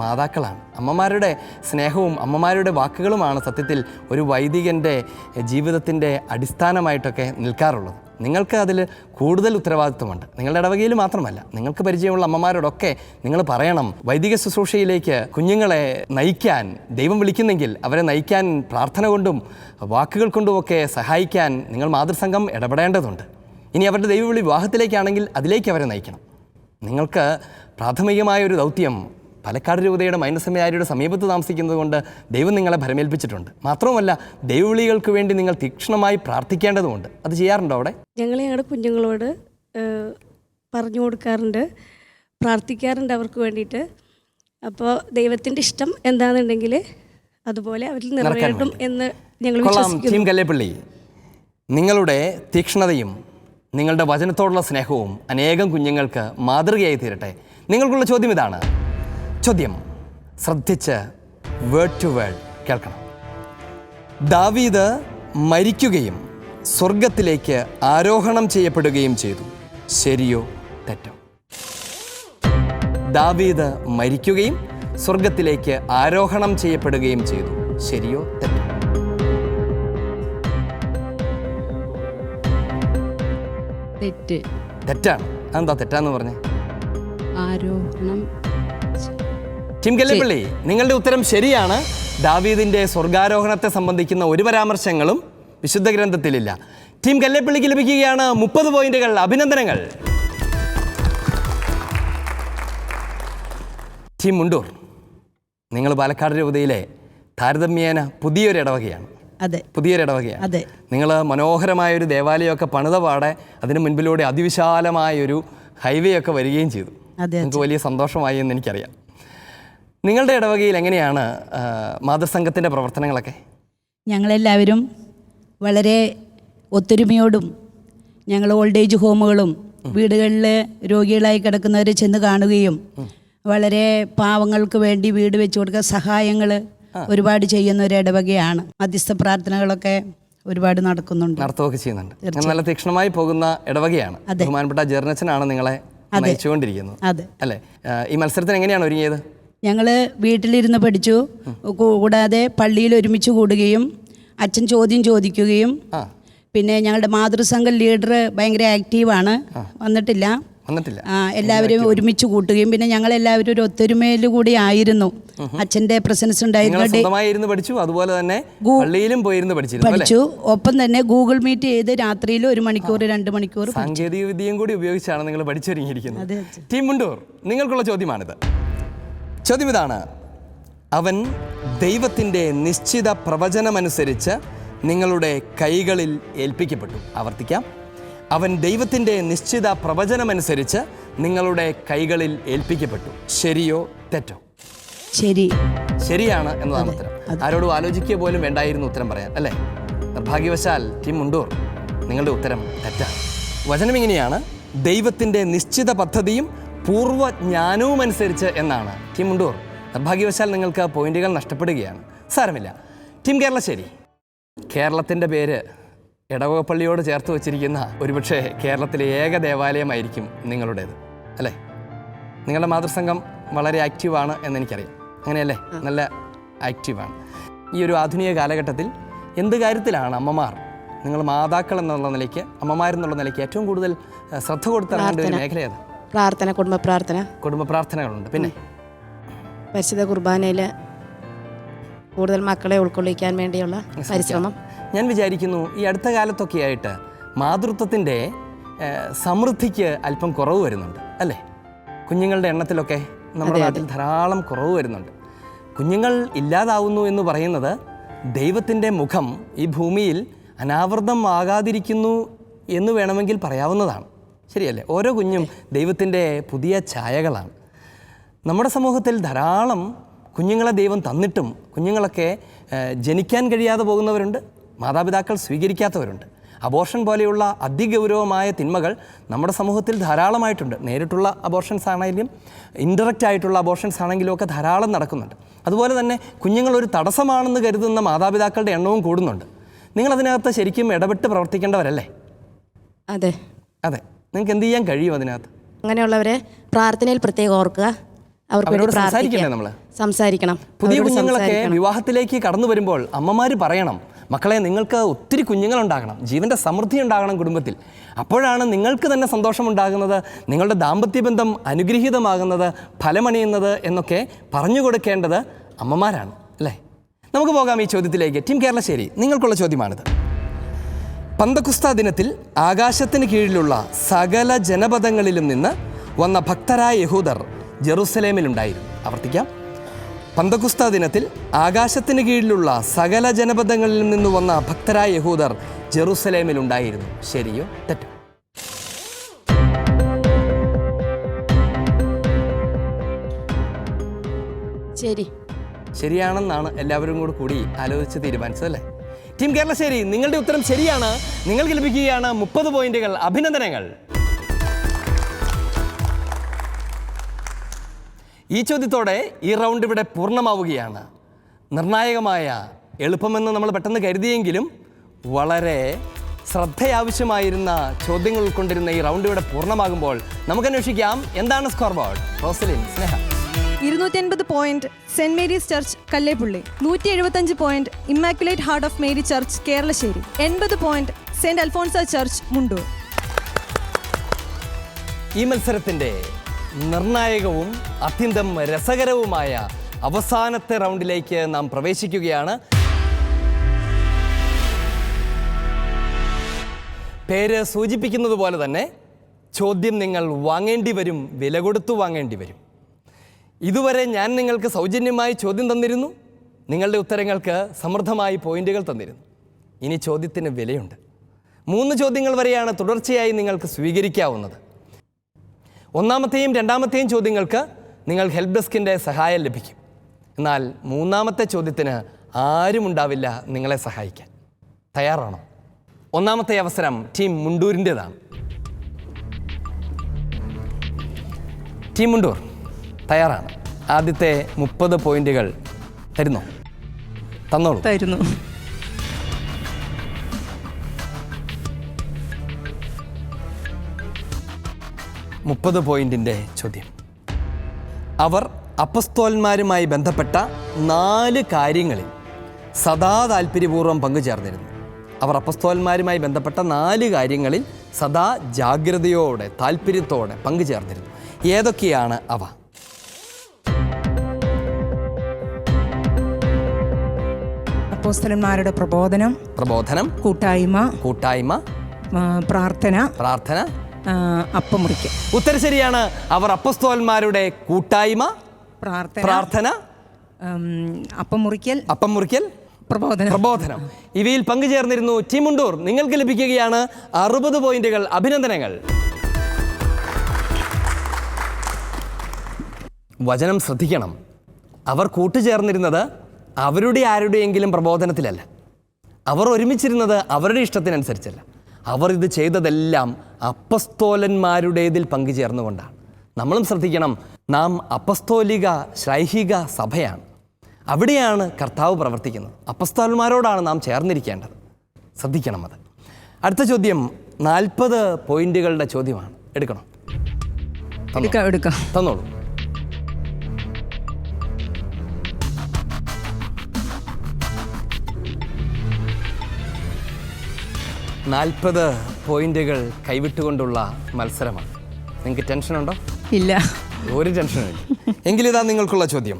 മാതാക്കളാണ്. അമ്മമാരുടെ സ്നേഹവും അമ്മമാരുടെ വാക്കുകളുമാണ് സത്യത്തിൽ ഒരു വൈദികൻ്റെ ജീവിതത്തിൻ്റെ അടിസ്ഥാനമായിട്ടൊക്കെ നിൽക്കാറുള്ളത്. നിങ്ങൾക്ക് അതിൽ കൂടുതൽ ഉത്തരവാദിത്വമുണ്ട്. നിങ്ങളുടെ ഇടവകയിൽ മാത്രമല്ല, നിങ്ങൾക്ക് പരിചയമുള്ള അമ്മമാരോടൊക്കെ നിങ്ങൾ പറയണം, വൈദിക ശുശ്രൂഷയിലേക്ക് കുഞ്ഞുങ്ങളെ നയിക്കാൻ ദൈവം വിളിക്കുന്നെങ്കിൽ അവരെ നയിക്കാൻ പ്രാർത്ഥന കൊണ്ടും വാക്കുകൾ കൊണ്ടുമൊക്കെ സഹായിക്കാൻ നിങ്ങൾ മാതൃസംഘം ഇടപെടേണ്ടതുണ്ട്. ഇനി അവരുടെ ദൈവവിളി വിവാഹത്തിലേക്കാണെങ്കിൽ അതിലേക്ക് അവരെ നയിക്കണം. നിങ്ങൾക്ക് പ്രാഥമികമായ ഒരു ദൗത്യം പാലക്കാട് രൂപതയുടെ മൈനർ സെമിനാരിയുടെ സമീപത്ത് താമസിക്കുന്നത് കൊണ്ട് ദൈവം നിങ്ങളെ ഭരമേൽപ്പിച്ചിട്ടുണ്ട്. മാത്രവുമല്ല, ദൈവവിളികൾക്ക് വേണ്ടി നിങ്ങൾ തീക്ഷ്ണമായി പ്രാർത്ഥിക്കേണ്ടതുണ്ട്. അത് ചെയ്യാറുണ്ടോ അവിടെ? ഞങ്ങൾ ഞങ്ങളുടെ കുഞ്ഞുങ്ങളോട് പറഞ്ഞു കൊടുക്കാറുണ്ട്, പ്രാർത്ഥിക്കാറുണ്ട് അവർക്ക് വേണ്ടിയിട്ട്. അപ്പോൾ ദൈവത്തിൻ്റെ ഇഷ്ടം എന്താണെന്നുണ്ടെങ്കിൽ അതുപോലെ അവരിൽ നിറവേറ്റും എന്ന് ഞങ്ങൾ വിശ്വസിക്കുന്നു. ടീം കല്ലേപ്പള്ളി, നിങ്ങളുടെ തീക്ഷ്ണതയും നിങ്ങളുടെ വചനത്തോടുള്ള സ്നേഹവും അനേകം കുഞ്ഞുങ്ങൾക്ക് മാതൃകയായി തീരട്ടെ. നിങ്ങൾക്കുള്ള ചോദ്യം ഇതാണ്. ചോദ്യം ശ്രദ്ധിച്ച് വേർഡ് ടു വേർഡ് കേൾക്കണം. ദാവീദ് മരിക്കുകയും സ്വർഗത്തിലേക്ക് ആരോഹണം ചെയ്യപ്പെടുകയും ചെയ്തു. ശരിയോ തെറ്റോ? ദാവീദ് മരിക്കുകയും സ്വർഗത്തിലേക്ക് ആരോഹണം ചെയ്യപ്പെടുകയും ചെയ്തു. ശരിയോ തെറ്റോ? തെറ്റ്. തെറ്റാണ്. അതെന്താ തെറ്റാന്ന് പറഞ്ഞേ? ആരോഹണം. ടീം കല്ലേപ്പള്ളി, നിങ്ങളുടെ ഉത്തരം ശരിയാണ്. ദാവീദിന്റെ സ്വർഗാരോഹണത്തെ സംബന്ധിക്കുന്ന ഒരു പരാമർശങ്ങളും വിശുദ്ധ ഗ്രന്ഥത്തിലില്ല. ടീം കല്ലേപ്പള്ളിക്ക് ലഭിക്കുകയാണ് 30 പോയിന്റുകൾ. അഭിനന്ദനങ്ങൾ. ടീം മുണ്ടൂർ, നിങ്ങൾ പാലക്കാട് രൂപതയിലെ താരതമ്യേന പുതിയൊരു ഇടവകയാണ്. അതെ, പുതിയൊരു ഇടവകയാണ്. അതെ. നിങ്ങൾ മനോഹരമായൊരു ദേവാലയമൊക്കെ പണിത പാടെ അതിന് മുൻപിലൂടെ അതിവിശാലമായൊരു ഹൈവേ ഒക്കെ വരികയും ചെയ്തു. നിങ്ങൾക്ക് വലിയ സന്തോഷമായി എന്ന് എനിക്കറിയാം. നിങ്ങളുടെ ഇടവകയിൽ എങ്ങനെയാണ് മാതൃസംഘത്തിൻ്റെ പ്രവർത്തനങ്ങളൊക്കെ? ഞങ്ങളെല്ലാവരും വളരെ ഒത്തൊരുമയോടും ഞങ്ങൾ ഓൾഡ് ഏജ് ഹോമുകളും വീടുകളിൽ രോഗികളായി കിടക്കുന്നവരെ ചെന്ന് കാണുകയും വളരെ പാവങ്ങൾക്ക് വേണ്ടി വീട് വെച്ച് കൊടുക്കുക, സഹായങ്ങൾ ഒരുപാട് ചെയ്യുന്ന ഒരു ഇടവകയാണ്. മധ്യസ്ഥ പ്രാർത്ഥനകളൊക്കെ ഒരുപാട് നടത്തുകയൊക്കെ ചെയ്യുന്നുണ്ട്. നല്ല തീക്ഷ്ണമായി പോകുന്ന ഇടവകയാണ്. ബഹുമാനപ്പെട്ട ജെർനച്ചനാണ് നിങ്ങളെ നയിച്ചുകൊണ്ടിരിക്കുന്നത് അല്ലേ? ഈ മത്സരത്തിന് എങ്ങനെയാണ് ഒരുങ്ങിയത്? ഞങ്ങൾ വീട്ടിലിരുന്ന് പഠിച്ചു, കൂടാതെ പള്ളിയിൽ ഒരുമിച്ച് കൂടുകയും അച്ഛൻ ചോദ്യം ചോദിക്കുകയും, പിന്നെ ഞങ്ങളുടെ മാതൃസംഘം ലീഡർ ഭയങ്കര ആക്റ്റീവാണ്, വന്നിട്ടില്ല. എല്ലാവരും ഒരുമിച്ച് കൂട്ടുകയും പിന്നെ ഞങ്ങളെല്ലാവരും ഒരു ഒത്തൊരുമയിൽ കൂടി ആയിരുന്നു. അച്ഛൻ്റെ പ്രസൻസ് ഉണ്ടായിരുന്നു. പഠിച്ചു. ഒപ്പം തന്നെ ഗൂഗിൾ മീറ്റ് ചെയ്ത് രാത്രിയിൽ 1 മണിക്കൂർ 2 മണിക്കൂർ സാങ്കേതിക വിദ്യയും കൂടി ഉപയോഗിച്ചാണ് നിങ്ങൾ പഠിച്ചൊരുങ്ങിയിരിക്കുന്നത്. ടീം മുണ്ടൂർ, നിങ്ങൾക്കുള്ള ചോദ്യമാണിത്. ചോദ്യം ഇതാണ്. അവൻ ദൈവത്തിൻ്റെ നിശ്ചിത പ്രവചനമനുസരിച്ച് നിങ്ങളുടെ കൈകളിൽ ഏൽപ്പിക്കപ്പെട്ടു. ആവർത്തിക്കാം. അവൻ ദൈവത്തിൻ്റെ നിശ്ചിത പ്രവചനമനുസരിച്ച് നിങ്ങളുടെ കൈകളിൽ ഏൽപ്പിക്കപ്പെട്ടു. ശരിയോ തെറ്റോ? ശരി. ശരിയാണ് എന്നതാണ് ഉത്തരം. ആരോടും ആലോചിക്കുക പോലും വേണ്ടായിരുന്നു ഉത്തരം പറയാൻ, അല്ലേ? നിർഭാഗ്യവശാൽ ടീം മുണ്ടൂർ, നിങ്ങളുടെ ഉത്തരം തെറ്റാണ്. വചനം ഇങ്ങനെയാണ്: ദൈവത്തിൻ്റെ നിശ്ചിത പദ്ധതിയും പൂർവ്വജ്ഞാനവും അനുസരിച്ച് എന്നാണ്. ടീം മുണ്ടൂർ, നിർഭാഗ്യവശാൽ നിങ്ങൾക്ക് പോയിന്റുകൾ നഷ്ടപ്പെടുകയാണ്. സാരമില്ല. ടീം കേരളശ്ശേരി, കേരളത്തിൻ്റെ പേര് ഇടവകപ്പള്ളിയോട് ചേർത്ത് വച്ചിരിക്കുന്ന ഒരുപക്ഷെ കേരളത്തിലെ ഏക ദേവാലയമായിരിക്കും നിങ്ങളുടേത് അല്ലേ? നിങ്ങളുടെ മാതൃസംഘം വളരെ ആക്റ്റീവാണ് എന്നെനിക്കറിയാം, അങ്ങനെയല്ലേ? നല്ല ആക്റ്റീവാണ്. ഈ ഒരു ആധുനിക കാലഘട്ടത്തിൽ എന്ത് കാര്യത്തിലാണ് അമ്മമാർ, നിങ്ങൾ മാതാക്കൾ എന്നുള്ള നിലയ്ക്ക്, അമ്മമാരെന്നുള്ള നിലയ്ക്ക് ഏറ്റവും കൂടുതൽ ശ്രദ്ധ കൊടുത്തിറങ്ങേണ്ട ഒരു മേഖല ഏതാണ്? പ്രാർത്ഥന, കുടുംബ പ്രാർത്ഥനകളുണ്ട്. പിന്നെ പരിശുദ്ധ കുർബാനയിൽ കൂടുതൽ മക്കളെ ഉൾക്കൊള്ളിക്കാൻ വേണ്ടിയുള്ള പരിശ്രമം. ഞാൻ വിചാരിക്കുന്നു ഈ അടുത്ത കാലത്തൊക്കെ ആയിട്ട് മാതൃത്വത്തിൻ്റെ സമൃദ്ധിക്ക് അല്പം കുറവ് വരുന്നുണ്ട് അല്ലേ? കുഞ്ഞുങ്ങളുടെ എണ്ണത്തിലൊക്കെ നമ്മുടെ നാട്ടിൽ ധാരാളം കുറവ് വരുന്നുണ്ട്. കുഞ്ഞുങ്ങൾ ഇല്ലാതാവുന്നു എന്ന് പറയുന്നത് ദൈവത്തിൻ്റെ മുഖം ഈ ഭൂമിയിൽ അനാവൃതമാകാതിരിക്കുന്നു എന്ന് വേണമെങ്കിൽ പറയാവുന്നതാണ്. ശരിയല്ലേ? ഓരോ കുഞ്ഞും ദൈവത്തിൻ്റെ പുതിയ ഛായകളാണ്. നമ്മുടെ സമൂഹത്തിൽ ധാരാളം കുഞ്ഞുങ്ങളെ ദൈവം തന്നിട്ടും കുഞ്ഞുങ്ങളൊക്കെ ജനിക്കാൻ കഴിയാതെ പോകുന്നവരുണ്ട്, മാതാപിതാക്കൾ സ്വീകരിക്കാത്തവരുണ്ട്. അബോർഷൻ പോലെയുള്ള അതിഗൗരവമായ തിന്മകൾ നമ്മുടെ സമൂഹത്തിൽ ധാരാളമായിട്ടുണ്ട്. നേരിട്ടുള്ള അബോർഷൻസ് ആണെങ്കിലും ഇൻഡയറക്റ്റ് ആയിട്ടുള്ള അബോർഷൻസ് ആണെങ്കിലും ഒക്കെ ധാരാളം നടക്കുന്നുണ്ട്. അതുപോലെ തന്നെ കുഞ്ഞുങ്ങൾ ഒരു തടസ്സമാണെന്ന് കരുതുന്ന മാതാപിതാക്കളുടെ എണ്ണവും കൂടുന്നുണ്ട്. നിങ്ങളതിനകത്ത് ശരിക്കും ഇടപെട്ട് പ്രവർത്തിക്കേണ്ടവരല്ലേ? അതെ അതെ. നിങ്ങൾക്ക് എന്ത് ചെയ്യാൻ കഴിയും അതിനകത്ത്? അങ്ങനെയുള്ളവരെ പ്രാർത്ഥനയിൽ പ്രത്യേകം ഓർക്കുക, അവരോട് സംസാരിക്കണ്ടേ? നമ്മൾ സംസാരിക്കണം. പുതിയ കുഞ്ഞുങ്ങളൊക്കെ വിവാഹത്തിലേക്ക് കടന്നു വരുമ്പോൾ അമ്മമാർ പറയണം, മക്കളെ നിങ്ങൾക്ക് ഒത്തിരി കുഞ്ഞുങ്ങളുണ്ടാകണം, ജീവൻ്റെ സമൃദ്ധി ഉണ്ടാകണം കുടുംബത്തിൽ. അപ്പോഴാണ് നിങ്ങൾക്ക് തന്നെ സന്തോഷമുണ്ടാകുന്നത്, നിങ്ങളുടെ ദാമ്പത്യ ബന്ധം അനുഗ്രഹീതമാകുന്നത്, ഫലമണിയുന്നത് എന്നൊക്കെ പറഞ്ഞു കൊടുക്കേണ്ടത് അമ്മമാരാണ് അല്ലേ? നമുക്ക് പോകാം ഈ ചോദ്യത്തിലേക്ക്. ടീം കേരളശ്ശേരി, നിങ്ങൾക്കുള്ള ചോദ്യമാണിത്. പന്തക്കുസ്ത ദിനത്തിൽ ആകാശത്തിന് കീഴിലുള്ള സകല ജനപദങ്ങളിലും നിന്ന് വന്ന ഭക്തരായ യഹൂദർ ജെറുസലേമിലുണ്ടായിരുന്നു. ആവർത്തിക്കാം. പന്തക്കുസ്ത ദിനത്തിൽ ആകാശത്തിന് കീഴിലുള്ള സകല ജനപദങ്ങളിൽ നിന്ന് വന്ന ഭക്തരായ യഹൂദർ ജെറുസലേമിലുണ്ടായിരുന്നു. ശരിയോ തെറ്റോ? ശരിയാണെന്നാണ് എല്ലാവരും കൂടി ആലോചിച്ച് തീരുമാനിച്ചതല്ലേ? ടീം കേരളശ്ശേരി, നിങ്ങളുടെ ഉത്തരം ശരിയാണ്. നിങ്ങൾക്ക് ലഭിക്കുകയാണ് 30 പോയിന്റുകൾ. അഭിനന്ദനങ്ങൾ. ഈ ചോദ്യത്തോടെ ഈ റൗണ്ട് ഇവിടെ പൂർണ്ണമാവുകയാണ്. നിർണായകമായ, എളുപ്പമെന്ന് നമ്മൾ പെട്ടെന്ന് കരുതിയെങ്കിലും വളരെ ശ്രദ്ധയാവശ്യമായിരുന്ന ചോദ്യങ്ങൾ ഉൾക്കൊണ്ടിരുന്ന ഈ റൗണ്ട് ഇവിടെ പൂർണ്ണമാകുമ്പോൾ നമുക്ക് അന്വേഷിക്കാം എന്താണ് score board. Roselin, Sneha. 280 point saint Mary's church Kallepulli, 175 point immaculate heart of Mary church Keralassery, 80 point saint Alphonsa church Mundur. ഈ മത്സരത്തിൻ്റെ നിർണായകവും അത്യന്തം രസകരവുമായ അവസാനത്തെ റൗണ്ടിലേക്ക് നാം പ്രവേശിക്കുകയാണ്. പേര് സൂചിപ്പിക്കുന്നത് പോലെ തന്നെ ചോദ്യം നിങ്ങൾ വാങ്ങേണ്ടി വരും, വില കൊടുത്തു വാങ്ങേണ്ടി വരും. ഇതുവരെ ഞാൻ നിങ്ങൾക്ക് സൗജന്യമായി ചോദ്യം തന്നിരുന്നു, നിങ്ങളുടെ ഉത്തരങ്ങൾക്ക് സമൃദ്ധമായി പോയിന്റുകൾ തന്നിരുന്നു. ഇനി ചോദ്യത്തിന് വിലയുണ്ട്. 3 ചോദ്യങ്ങൾ വരെയാണ് തുടർച്ചയായി നിങ്ങൾക്ക് സ്വീകരിക്കാവുന്നത്. ഒന്നാമത്തെയും രണ്ടാമത്തെയും ചോദ്യങ്ങൾക്ക് നിങ്ങൾ ഹെൽപ്പ് ഡെസ്കിൻ്റെ സഹായം ലഭിക്കും. എന്നാൽ 3ാമത്തെ ചോദ്യത്തിന് ആരും ഉണ്ടാവില്ല നിങ്ങളെ സഹായിക്കാൻ. തയ്യാറാണോ? ഒന്നാമത്തെ അവസരം ടീം മുണ്ടൂരിൻ്റെതാണ്. ടീം മുണ്ടൂർ തയ്യാറാണ്. ആദ്യത്തെ 30 പോയിന്റുകൾ തരുന്നോ? തന്നോളൂ. തരുന്നു. മുപ്പത് പോയിന്റിൻ്റെ ചോദ്യം. അവർ അപ്പസ്തോലന്മാരുമായി ബന്ധപ്പെട്ട 4 കാര്യങ്ങളിൽ സദാ താല്പര്യപൂർവ്വം പങ്കുചേർന്നിരുന്നു. അവർ അപ്പസ്തോലന്മാരുമായി ബന്ധപ്പെട്ട 4 കാര്യങ്ങളിൽ സദാ ജാഗ്രതയോടെ താല്പര്യത്തോടെ പങ്കുചേർന്നിരുന്നു. ഏതൊക്കെയാണ് അവ? അപ്പോസ്തലന്മാരുടെ പ്രബോധനം, കൂട്ടായ്മ, പ്രാർത്ഥന, അപ്പമുറിക്കൽ. ഉത്തരം ശരിയാണ്. അവർ അപ്പസ്തോലന്മാരുടെ കൂട്ടായ്മ, പ്രാർത്ഥന, അപ്പമുറിക്കൽ, പ്രബോധനം ഇവയിൽ പങ്കുചേർന്നിരുന്നു. ടീം മുണ്ടൂർ, നിങ്ങൾക്ക് ലഭിക്കുകയാണ് 60 പോയിന്റുകൾ. അഭിനന്ദനങ്ങൾ. വചനം ശ്രദ്ധിക്കണം. അവർ കൂട്ടുചേർന്നിരുന്നത് അവരുടെ ആരുടെയെങ്കിലും പ്രബോധനത്തിലല്ല. അവർ ഒരുമിച്ചിരുന്നത് അവരുടെ ഇഷ്ടത്തിനനുസരിച്ചല്ല. അവർ ഇത് ചെയ്തതെല്ലാം അപ്പസ്തോലന്മാരുടേതിൽ പങ്കുചേർന്നുകൊണ്ടാണ്. നമ്മളും ശ്രദ്ധിക്കണം. നാം അപ്പസ്തോലിക ശ്ലൈഹിക സഭയാണ്. അവിടെയാണ് കർത്താവ് പ്രവർത്തിക്കുന്നത്. അപ്പസ്തോലന്മാരോടാണ് നാം ചേർന്നിരിക്കേണ്ടത്. ശ്രദ്ധിക്കണം അത്. അടുത്ത ചോദ്യം 40 പോയിന്റുകളുടെ ചോദ്യമാണ്. എടുക്കണം? എടുക്കാം. തന്നോളൂ. നാൽപ്പത് പോയിന്റുകൾ കൈവിട്ടുകൊണ്ടുള്ള മത്സരമാണ്. നിങ്ങൾക്ക് ടെൻഷനുണ്ടോ? ഇല്ല, ഒരു ടെൻഷനും ഇല്ല. എങ്കിലിതാ നിങ്ങൾക്കുള്ള ചോദ്യം.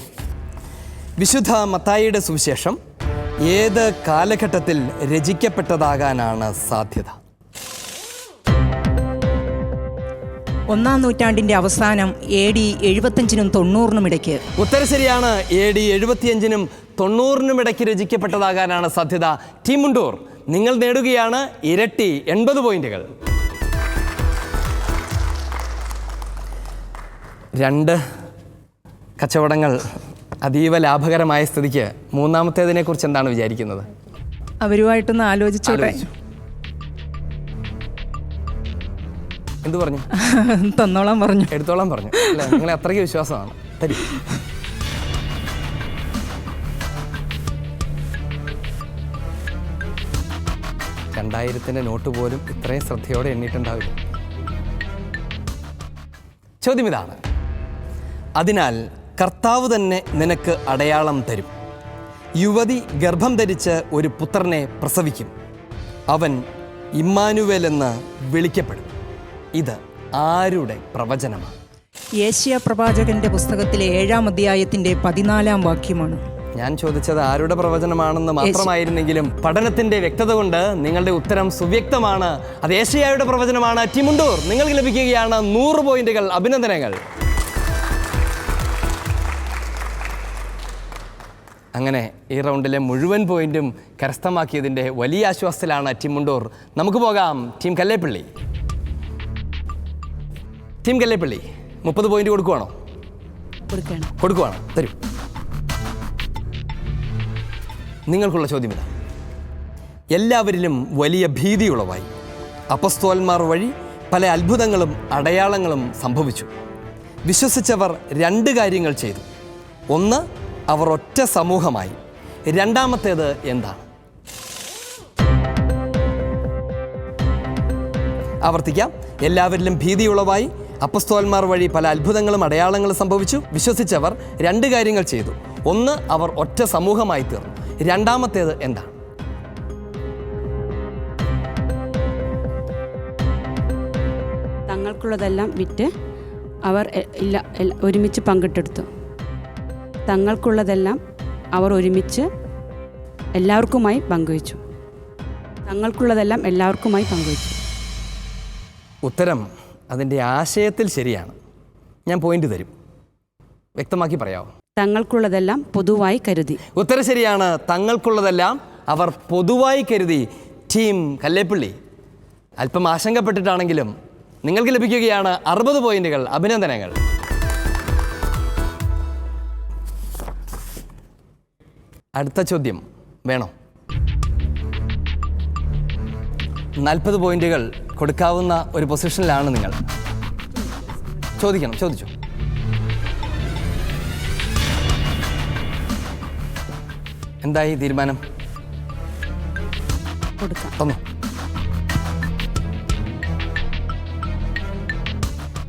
വിശുദ്ധ മത്തായിയുടെ സുവിശേഷം ഏത് കാലഘട്ടത്തിൽ രചിക്കപ്പെട്ടതാകാനാണ് സാധ്യത? 1-ാം നൂറ്റാണ്ടിന്റെ അവസാനം AD 75-നും 90-നും ഇടയ്ക്ക്. ഉത്തരം ശരിയാണ്. AD 75-നും 90-നും ഇടയ്ക്ക് രചിക്കപ്പെട്ടതാകാനാണ് സാധ്യത. ടീം മുണ്ടൂർ, നിങ്ങൾ നേടുകയാണ് ഇരട്ടി 80 പോയിന്റുകൾ. 2 കച്ചവടങ്ങൾ അതീവ ലാഭകരമായ സ്ഥിതിക്ക് മൂന്നാമത്തേതിനെ കുറിച്ച് എന്താണ് വിചാരിക്കുന്നത്? അവരുമായിട്ടൊന്ന് ആലോചിച്ചോട്ടെ. എന്തു പറഞ്ഞു? തന്നോളാൻ പറഞ്ഞു. എടുത്തോളാൻ പറഞ്ഞു അല്ലേ? നിങ്ങളെ അത്രയ്ക്ക് വിശ്വാസമാണ്. തരും. $2000 നോട്ട് പോലും ഇത്രയും ശ്രദ്ധയോടെ എണ്ണിയിട്ടുണ്ടാവില്ല. ചോദ്യം ഇതാണ്. അതിനാൽ കർത്താവ് തന്നെ നിനക്ക് അടയാളം തരും. യുവതി ഗർഭം ധരിച്ച് ഒരു പുത്രനെ പ്രസവിക്കും. അവൻ ഇമ്മാനുവേൽ എന്ന് വിളിക്കപ്പെടും. ഇത് ആരുടെ പ്രവചനമാണ്? യേശയ്യാ പ്രവാചകന്റെ പുസ്തകത്തിലെ 7-ാം അധ്യായത്തിന്റെ 14-ാം വാക്യമാണ്. ഞാൻ ചോദിച്ചത് ആരുടെ പ്രവചനമാണെന്ന് മാത്രമായിരുന്നെങ്കിലും പഠനത്തിന്റെ വ്യക്തത കൊണ്ട് നിങ്ങളുടെ ഉത്തരം സുവ്യക്തമാണ്. അത് യേശയ്യായുടെ പ്രവചനമാണ്. ടീം മുണ്ടൂർ, നിങ്ങൾക്ക് ലഭിക്കുകയാണ് 100 പോയിന്റുകൾ. അഭിനന്ദനങ്ങൾ. അങ്ങനെ ഈ റൗണ്ടിലെ മുഴുവൻ പോയിന്റും കരസ്ഥമാക്കിയതിൻ്റെ വലിയ ആശ്വാസത്തിലാണ് ടീം മുണ്ടൂർ. നമുക്ക് പോകാം team Kalleppally. Team Kalleppally 30 point കൊടുക്കുവാണോ? കൊടുക്കുവാണ്. തരൂ. നിങ്ങൾക്കുള്ള ചോദ്യം ഇതാ. എല്ലാവരിലും വലിയ ഭീതിയുളവായി. അപ്പസ്തോലന്മാർ വഴി പല അത്ഭുതങ്ങളും അടയാളങ്ങളും സംഭവിച്ചു. വിശ്വസിച്ചവർ 2 കാര്യങ്ങൾ ചെയ്തു. ഒന്ന്, അവർ ഒറ്റ സമൂഹമായി. രണ്ടാമത്തേത് എന്താണ്? ആവർത്തിക്കാം. എല്ലാവരിലും ഭീതിയുളവായി. അപ്പസ്തോലന്മാർ വഴി പല അത്ഭുതങ്ങളും അടയാളങ്ങളും സംഭവിച്ചു. വിശ്വസിച്ചവർ 2 കാര്യങ്ങൾ ചെയ്തു. ഒന്ന്, അവർ ഒറ്റ സമൂഹമായി തീർന്നു. രണ്ടാമത്തേത് എന്താണ്? തങ്ങൾക്കുള്ളതെല്ലാം വിറ്റ് അവർ ഒരുമിച്ച് പങ്കിട്ടെടുത്തു. തങ്ങൾക്കുള്ളതെല്ലാം അവർ ഒരുമിച്ച് എല്ലാവർക്കുമായി പങ്കുവച്ചു. തങ്ങൾക്കുള്ളതെല്ലാം എല്ലാവർക്കുമായി പങ്കുവച്ചു. ഉത്തരം അതിൻ്റെ ആശയത്തിൽ ശരിയാണ്. ഞാൻ പോയിന്റ് തരും. വ്യക്തമാക്കി പറയാമോ? തങ്ങൾക്കുള്ളതെല്ലാം പൊതുവായി കരുതി. ഉത്തരം ശരിയാണ്. തങ്ങൾക്കുള്ളതെല്ലാം അവർ പൊതുവായി കരുതി. ടീം കല്ലേപ്പള്ളി അല്പം ആശങ്കപ്പെട്ടിട്ടാണെങ്കിലും നിങ്ങൾക്ക് ലഭിക്കുകയാണ് 60 പോയിന്റുകൾ. അഭിനന്ദനങ്ങൾ. അടുത്ത ചോദ്യം വേണോ? 40 പോയിന്റുകൾ കൊടുക്കാവുന്ന ഒരു പൊസിഷനിലാണ് നിങ്ങൾ. ചോദിച്ചു. എന്തായി തീരുമാനം? തന്നു.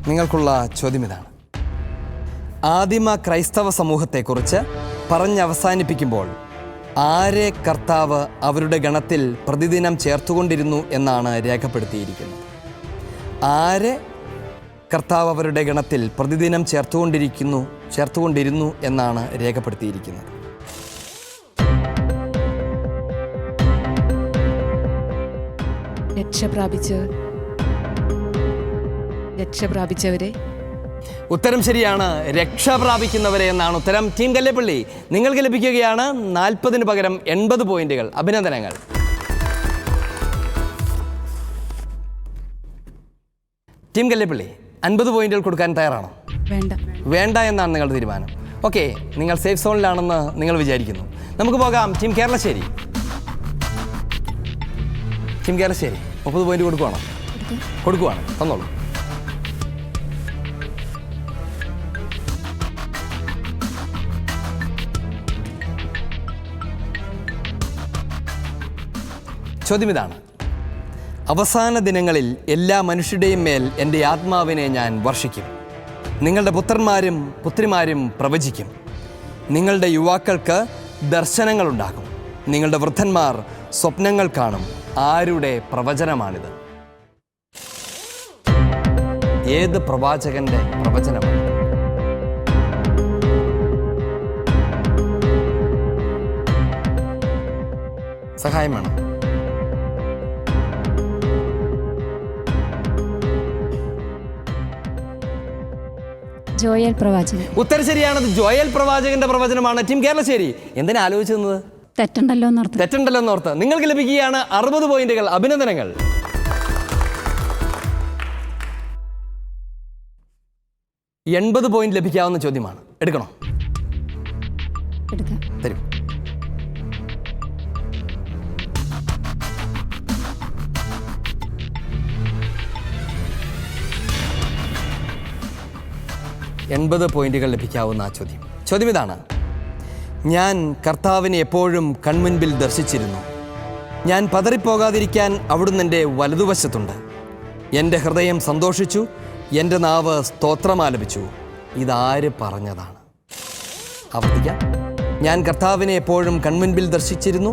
നിങ്ങൾക്കുള്ള ചോദ്യം ഇതാണ്. ആദിമ ക്രൈസ്തവ സമൂഹത്തെക്കുറിച്ച് പറഞ്ഞവസാനിപ്പിക്കുമ്പോൾ ആരെ കർത്താവ് അവരുടെ ഗണത്തിൽ പ്രതിദിനം ചേർത്തുകൊണ്ടിരുന്നു എന്നാണ് രേഖപ്പെടുത്തിയിരിക്കുന്നത്? ആരെ കർത്താവ് അവരുടെ ഗണത്തിൽ പ്രതിദിനം ചേർത്തുകൊണ്ടിരുന്നു എന്നാണ് രേഖപ്പെടുത്തിയിരിക്കുന്നത്? രക്ഷപ്രാപിച്ചവരെ. ഉത്തരം ശരിയാണ്. രക്ഷ പ്രാപിക്കുന്നവരെ എന്നാണ് ഉത്തരം. ടീം കല്ലേപ്പള്ളി നിങ്ങൾക്ക് ലഭിക്കുകയാണ് 40-ന് പകരം 80 പോയിന്റുകൾ. അഭിനന്ദനങ്ങൾ. ടീം കല്ലേപ്പള്ളി 50 പോയിന്റുകൾ കൊടുക്കാൻ തയ്യാറാണോ? വേണ്ട എന്നാണ് നിങ്ങളുടെ തീരുമാനം. ഓക്കെ, നിങ്ങൾ സേഫ് സോണിലാണെന്ന് നിങ്ങൾ വിചാരിക്കുന്നു. നമുക്ക് പോകാം team Keralassery. Team Keralassery 30 point കൊടുക്കുവാണ്. തന്നോളൂ. ചോദ്യം ഇതാണ്: അവസാന ദിനങ്ങളിൽ എല്ലാ മനുഷ്യരുടെയും മേൽ എൻ്റെ ആത്മാവിനെ ഞാൻ വർഷിക്കും. നിങ്ങളുടെ പുത്രന്മാരും പുത്രിമാരും പ്രവചിക്കും. നിങ്ങളുടെ യുവാക്കൾക്ക് ദർശനങ്ങളുണ്ടാകും. നിങ്ങളുടെ വൃദ്ധന്മാർ സ്വപ്നങ്ങൾ കാണും. ആരുടെ പ്രവചനമാണിത്? ഏത് പ്രവാചകന്റെ പ്രവചനമാണ്? സഹായം വേണം. ജോയൽ പ്രവാചകൻ. ഉത്തരം ശരിയാണത്. ജോയൽ പ്രവാചകന്റെ പ്രവചനമാണ്. ടീം കേരളശ്ശേരി എന്തിനാ ആലോചിച്ചത്? തെറ്റുണ്ടല്ലോ എന്നോർത്ത്. നിങ്ങൾക്ക് ലഭിക്കുകയാണ് 60 പോയിന്റുകൾ. അഭിനന്ദനങ്ങൾ. $80 പോയിന്റ് ലഭിക്കാവുന്ന ചോദ്യമാണ്. എടുക്കണോ? എടുക്കാം. തരും. $80 പോയിന്റുകൾ ലഭിക്കാവുന്ന ആ ചോദ്യം ഇതാണ്: ഞാൻ കർത്താവിനെ എപ്പോഴും കൺമുൻപിൽ ദർശിച്ചിരുന്നു. ഞാൻ പതറിപ്പോകാതിരിക്കാൻ അവിടുന്ന് എൻ്റെ വലതുവശത്തുണ്ട്. എൻ്റെ ഹൃദയം സന്തോഷിച്ചു, എൻ്റെ നാവ് സ്തോത്രമാലപിച്ചു. ഇതാര് പറഞ്ഞതാണ്? ആവർത്തിക്കാം. ഞാൻ കർത്താവിനെ എപ്പോഴും കൺമുൻപിൽ ദർശിച്ചിരുന്നു.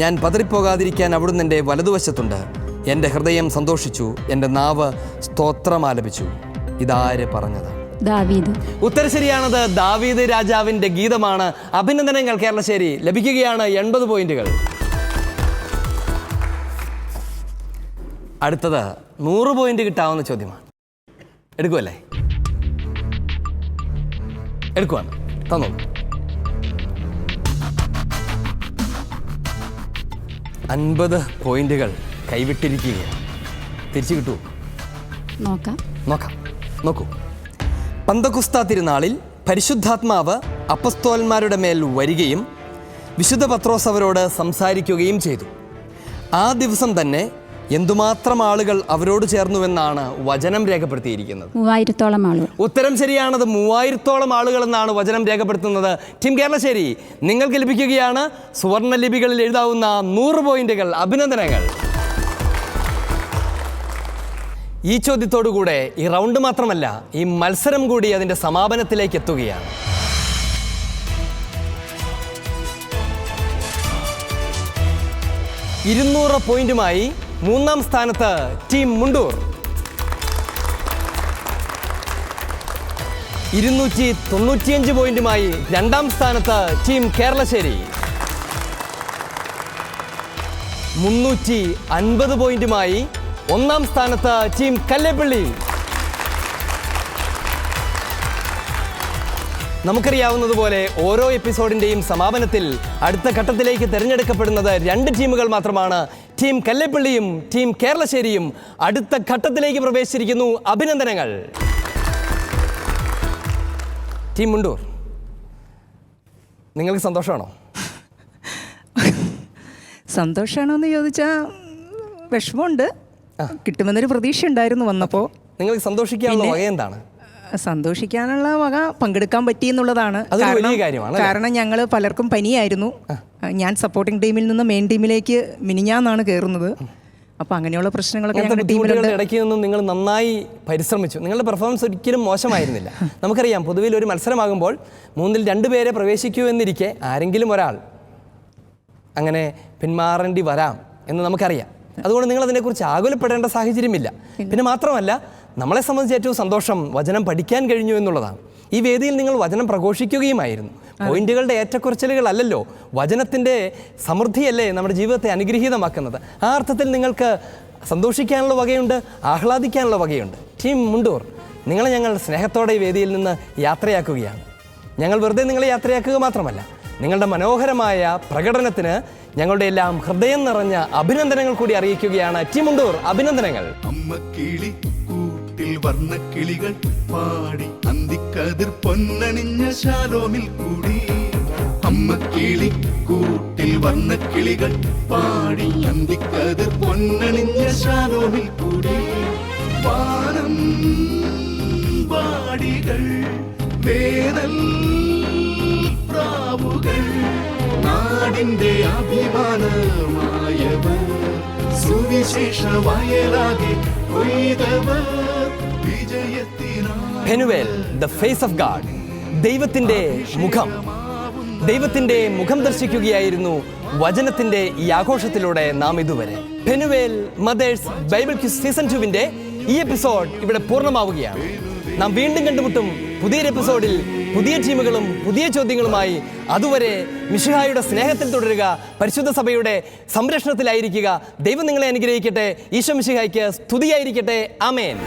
ഞാൻ പതറിപ്പോകാതിരിക്കാൻ അവിടുന്ന് എൻ്റെ വലതുവശത്തുണ്ട്. എൻ്റെ ഹൃദയം സന്തോഷിച്ചു, എൻ്റെ നാവ് സ്തോത്രമാലപിച്ചു. ഇതാര് പറഞ്ഞതാണ്? ദാവീദ്. ഉത്തരം ശരിയാണത്. ദാവീദ് രാജാവിന്റെ ഗീതമാണ്. അഭിനന്ദനങ്ങൾ കേരളശ്ശേരി. ലഭിക്കുകയാണ് 80 പോയിന്റുകൾ. അടുത്തത് 100 പോയിന്റ് കിട്ടാവുന്ന ചോദ്യമാണ്. എടുക്കുമല്ലേ? എടുക്കുവാണ്. തന്നോ. 50 പോയിന്റുകൾ കൈവിട്ടിരിക്കുകയാണ്. തിരിച്ചു കിട്ടുമോ? നോക്കൂ. പന്തക്കുസ്ത തിരുനാളിൽ പരിശുദ്ധാത്മാവ് അപ്പസ്തോലന്മാരുടെ മേൽ വരികയും വിശുദ്ധ പത്രോസ് അവരോട് സംസാരിക്കുകയും ചെയ്തു. ആ ദിവസം തന്നെ എന്തുമാത്രം ആളുകൾ അവരോട് ചേർന്നുവെന്നാണ് വചനം രേഖപ്പെടുത്തിയിരിക്കുന്നത്? 3000-ഓളം ആളുകൾ. ഉത്തരം ശരിയാണത്. 3000-ഓളം ആളുകൾ എന്നാണ് വചനം രേഖപ്പെടുത്തുന്നത്. ടീം കേരളശ്ശേരി, നിങ്ങൾക്ക് ലഭിക്കുകയാണ് സുവർണ്ണ ലിപികളിൽ എഴുതാവുന്ന 100 പോയിന്റുകൾ. അഭിനന്ദനങ്ങൾ. ഈ ചോദ്യത്തോടുകൂടെ ഈ റൗണ്ട് മാത്രമല്ല, ഈ മത്സരം കൂടി അതിൻ്റെ സമാപനത്തിലേക്ക് എത്തുകയാണ്. $200 പോയിന്റുമായി 3-ാം സ്ഥാനത്ത് ടീം മുണ്ടൂർ. 295 പോയിന്റുമായി 2-ാം സ്ഥാനത്ത് ടീം കേരളശ്ശേരി. 350 പോയിന്റുമായി 1-ാം സ്ഥാനത്ത് ടീം കല്ലേപ്പള്ളി. നമുക്കറിയാവുന്നതുപോലെ ഓരോ എപ്പിസോഡിൻ്റെയും സമാപനത്തിൽ അടുത്ത ഘട്ടത്തിലേക്ക് തിരഞ്ഞെടുക്കപ്പെടുന്നത് 2 ടീമുകൾ മാത്രമാണ്. ടീം കല്ലേപ്പള്ളിയും ടീം കേരളശ്ശേരിയും അടുത്ത ഘട്ടത്തിലേക്ക് പ്രവേശിച്ചിരിക്കുന്നു. അഭിനന്ദനങ്ങൾ. ടീം മുണ്ടൂർ, നിങ്ങൾക്ക് സന്തോഷമാണോ? സന്തോഷമാണോ എന്ന് ചോദിച്ചാൽ വിഷമമുണ്ട്. കിട്ടുമെന്നൊരു പ്രതീക്ഷ ഉണ്ടായിരുന്നു വന്നപ്പോൾ. നിങ്ങൾക്ക് സന്തോഷിക്കാനുള്ള വക എന്താണ്? സന്തോഷിക്കാനുള്ള വക പങ്കെടുക്കാൻ പറ്റി എന്നുള്ളതാണ്. കാരണം ഞങ്ങൾ പലർക്കും പനിയായിരുന്നു. ഞാൻ സപ്പോർട്ടിംഗ് ടീമിൽ നിന്ന് മെയിൻ ടീമിലേക്ക് മിനിഞ്ഞാന്നാണ് കയറുന്നത്. അപ്പോൾ അങ്ങനെയുള്ള പ്രശ്നങ്ങളൊക്കെ ഞങ്ങളുടെ ടീമിലുണ്ട്. ഇടയ്ക്ക് നിന്നും നിങ്ങൾ നന്നായി പരിശ്രമിച്ചു. നിങ്ങളുടെ പെർഫോമൻസ് ഒരിക്കലും മോശമായിരുന്നില്ല. നമുക്കറിയാം, പൊതുവിൽ ഒരു മത്സരമാകുമ്പോൾ 3-ൽ 2 പേരെ പ്രവേശിക്കൂ എന്നിരിക്കെ ആരെങ്കിലും ഒരാൾ അങ്ങനെ പിന്മാറേണ്ടി വരാം എന്ന് നമുക്കറിയാം. അതുകൊണ്ട് നിങ്ങൾ അതിനെക്കുറിച്ച് ആകുലപ്പെടേണ്ട സാഹചര്യമില്ല. പിന്നെ മാത്രമല്ല, നമ്മളെ സംബന്ധിച്ച് ഏറ്റവും സന്തോഷം വചനം പഠിക്കാൻ കഴിഞ്ഞു എന്നുള്ളതാണ്. ഈ വേദിയിൽ നിങ്ങൾ വചനം പ്രഘോഷിക്കുകയുമായിരുന്നു. പോയിന്റുകളുടെ ഏറ്റക്കുറച്ചിലുകളല്ലല്ലോ, വചനത്തിൻ്റെ സമൃദ്ധിയല്ലേ നമ്മുടെ ജീവിതത്തെ അനുഗ്രഹീതമാക്കുന്നത്. ആ അർത്ഥത്തിൽ നിങ്ങൾക്ക് സന്തോഷിക്കാനുള്ള വകയുണ്ട്, ആഹ്ലാദിക്കാനുള്ള വകയുണ്ട്. ടീം മുണ്ടൂർ, നിങ്ങളെ ഞങ്ങൾ സ്നേഹത്തോടെ ഈ വേദിയിൽ നിന്ന് യാത്രയാക്കുകയാണ്. ഞങ്ങൾ വെറുതെ നിങ്ങളെ യാത്രയാക്കുക മാത്രമല്ല, നിങ്ങളുടെ മനോഹരമായ പ്രകടനത്തിന് ഞങ്ങളുടെ എല്ലാം ഹൃദയം നിറഞ്ഞ അഭിനന്ദനങ്ങൾ കൂടി അറിയിക്കുകയാണ്. ടീം മുണ്ടൂർ, അഭിനന്ദനങ്ങൾ. അമ്മക്കിളി കൂട്ടിൽ വർണ്ണക്കിളികൾ പാടി അന്തിക്കതിർ പൊന്നണിഞ്ഞ ശാലോമിൽ കൂടി. അമ്മക്കിളി കൂട്ടിൽ വർണ്ണക്കിളികൾ പാടി അന്തിക്കതിർ പൊന്നണിഞ്ഞ ശാലോമിൽ കൂടി. വാനം പാടികൾ വേനൽ പ്രാവുകൾ നാടിന്റെ അഭിമാനമായവർ സുവിശേഷ വയലാകെ കൊയ്തവർ വിജയത്തിനായി. Penuel, the face of God, ദൈവത്തിൻ്റെ മുഖം. ദൈവത്തിൻ്റെ മുഖം ദർശിക്കുകയായിരുന്നു വചനത്തിൻ്റെ ഈ ആഘോഷത്തിലൂടെ നാം ഇതുവരെ. Penuel mothers Bible quiz season 2-ന്റെ ഈ എപ്പിസോഡ് ഇവിടെ പൂർണ്ണമാവുകയാണ്. നാം വീണ്ടും കണ്ടുമുട്ടും പുതിയൊരു എപ്പിസോഡിൽ പുതിയ ടീമുകളും പുതിയ ചോദ്യങ്ങളുമായി. അതുവരെ മിശിഹായുടെ സ്നേഹത്തിൽ തുടരുക, പരിശുദ്ധ സഭയുടെ സംരക്ഷണത്തിലായിരിക്കുക. ദൈവം നിങ്ങളെ അനുഗ്രഹിക്കട്ടെ. ഈശോ മിശിഹായ്ക്ക് സ്തുതിയായിരിക്കട്ടെ. ആമേൻ.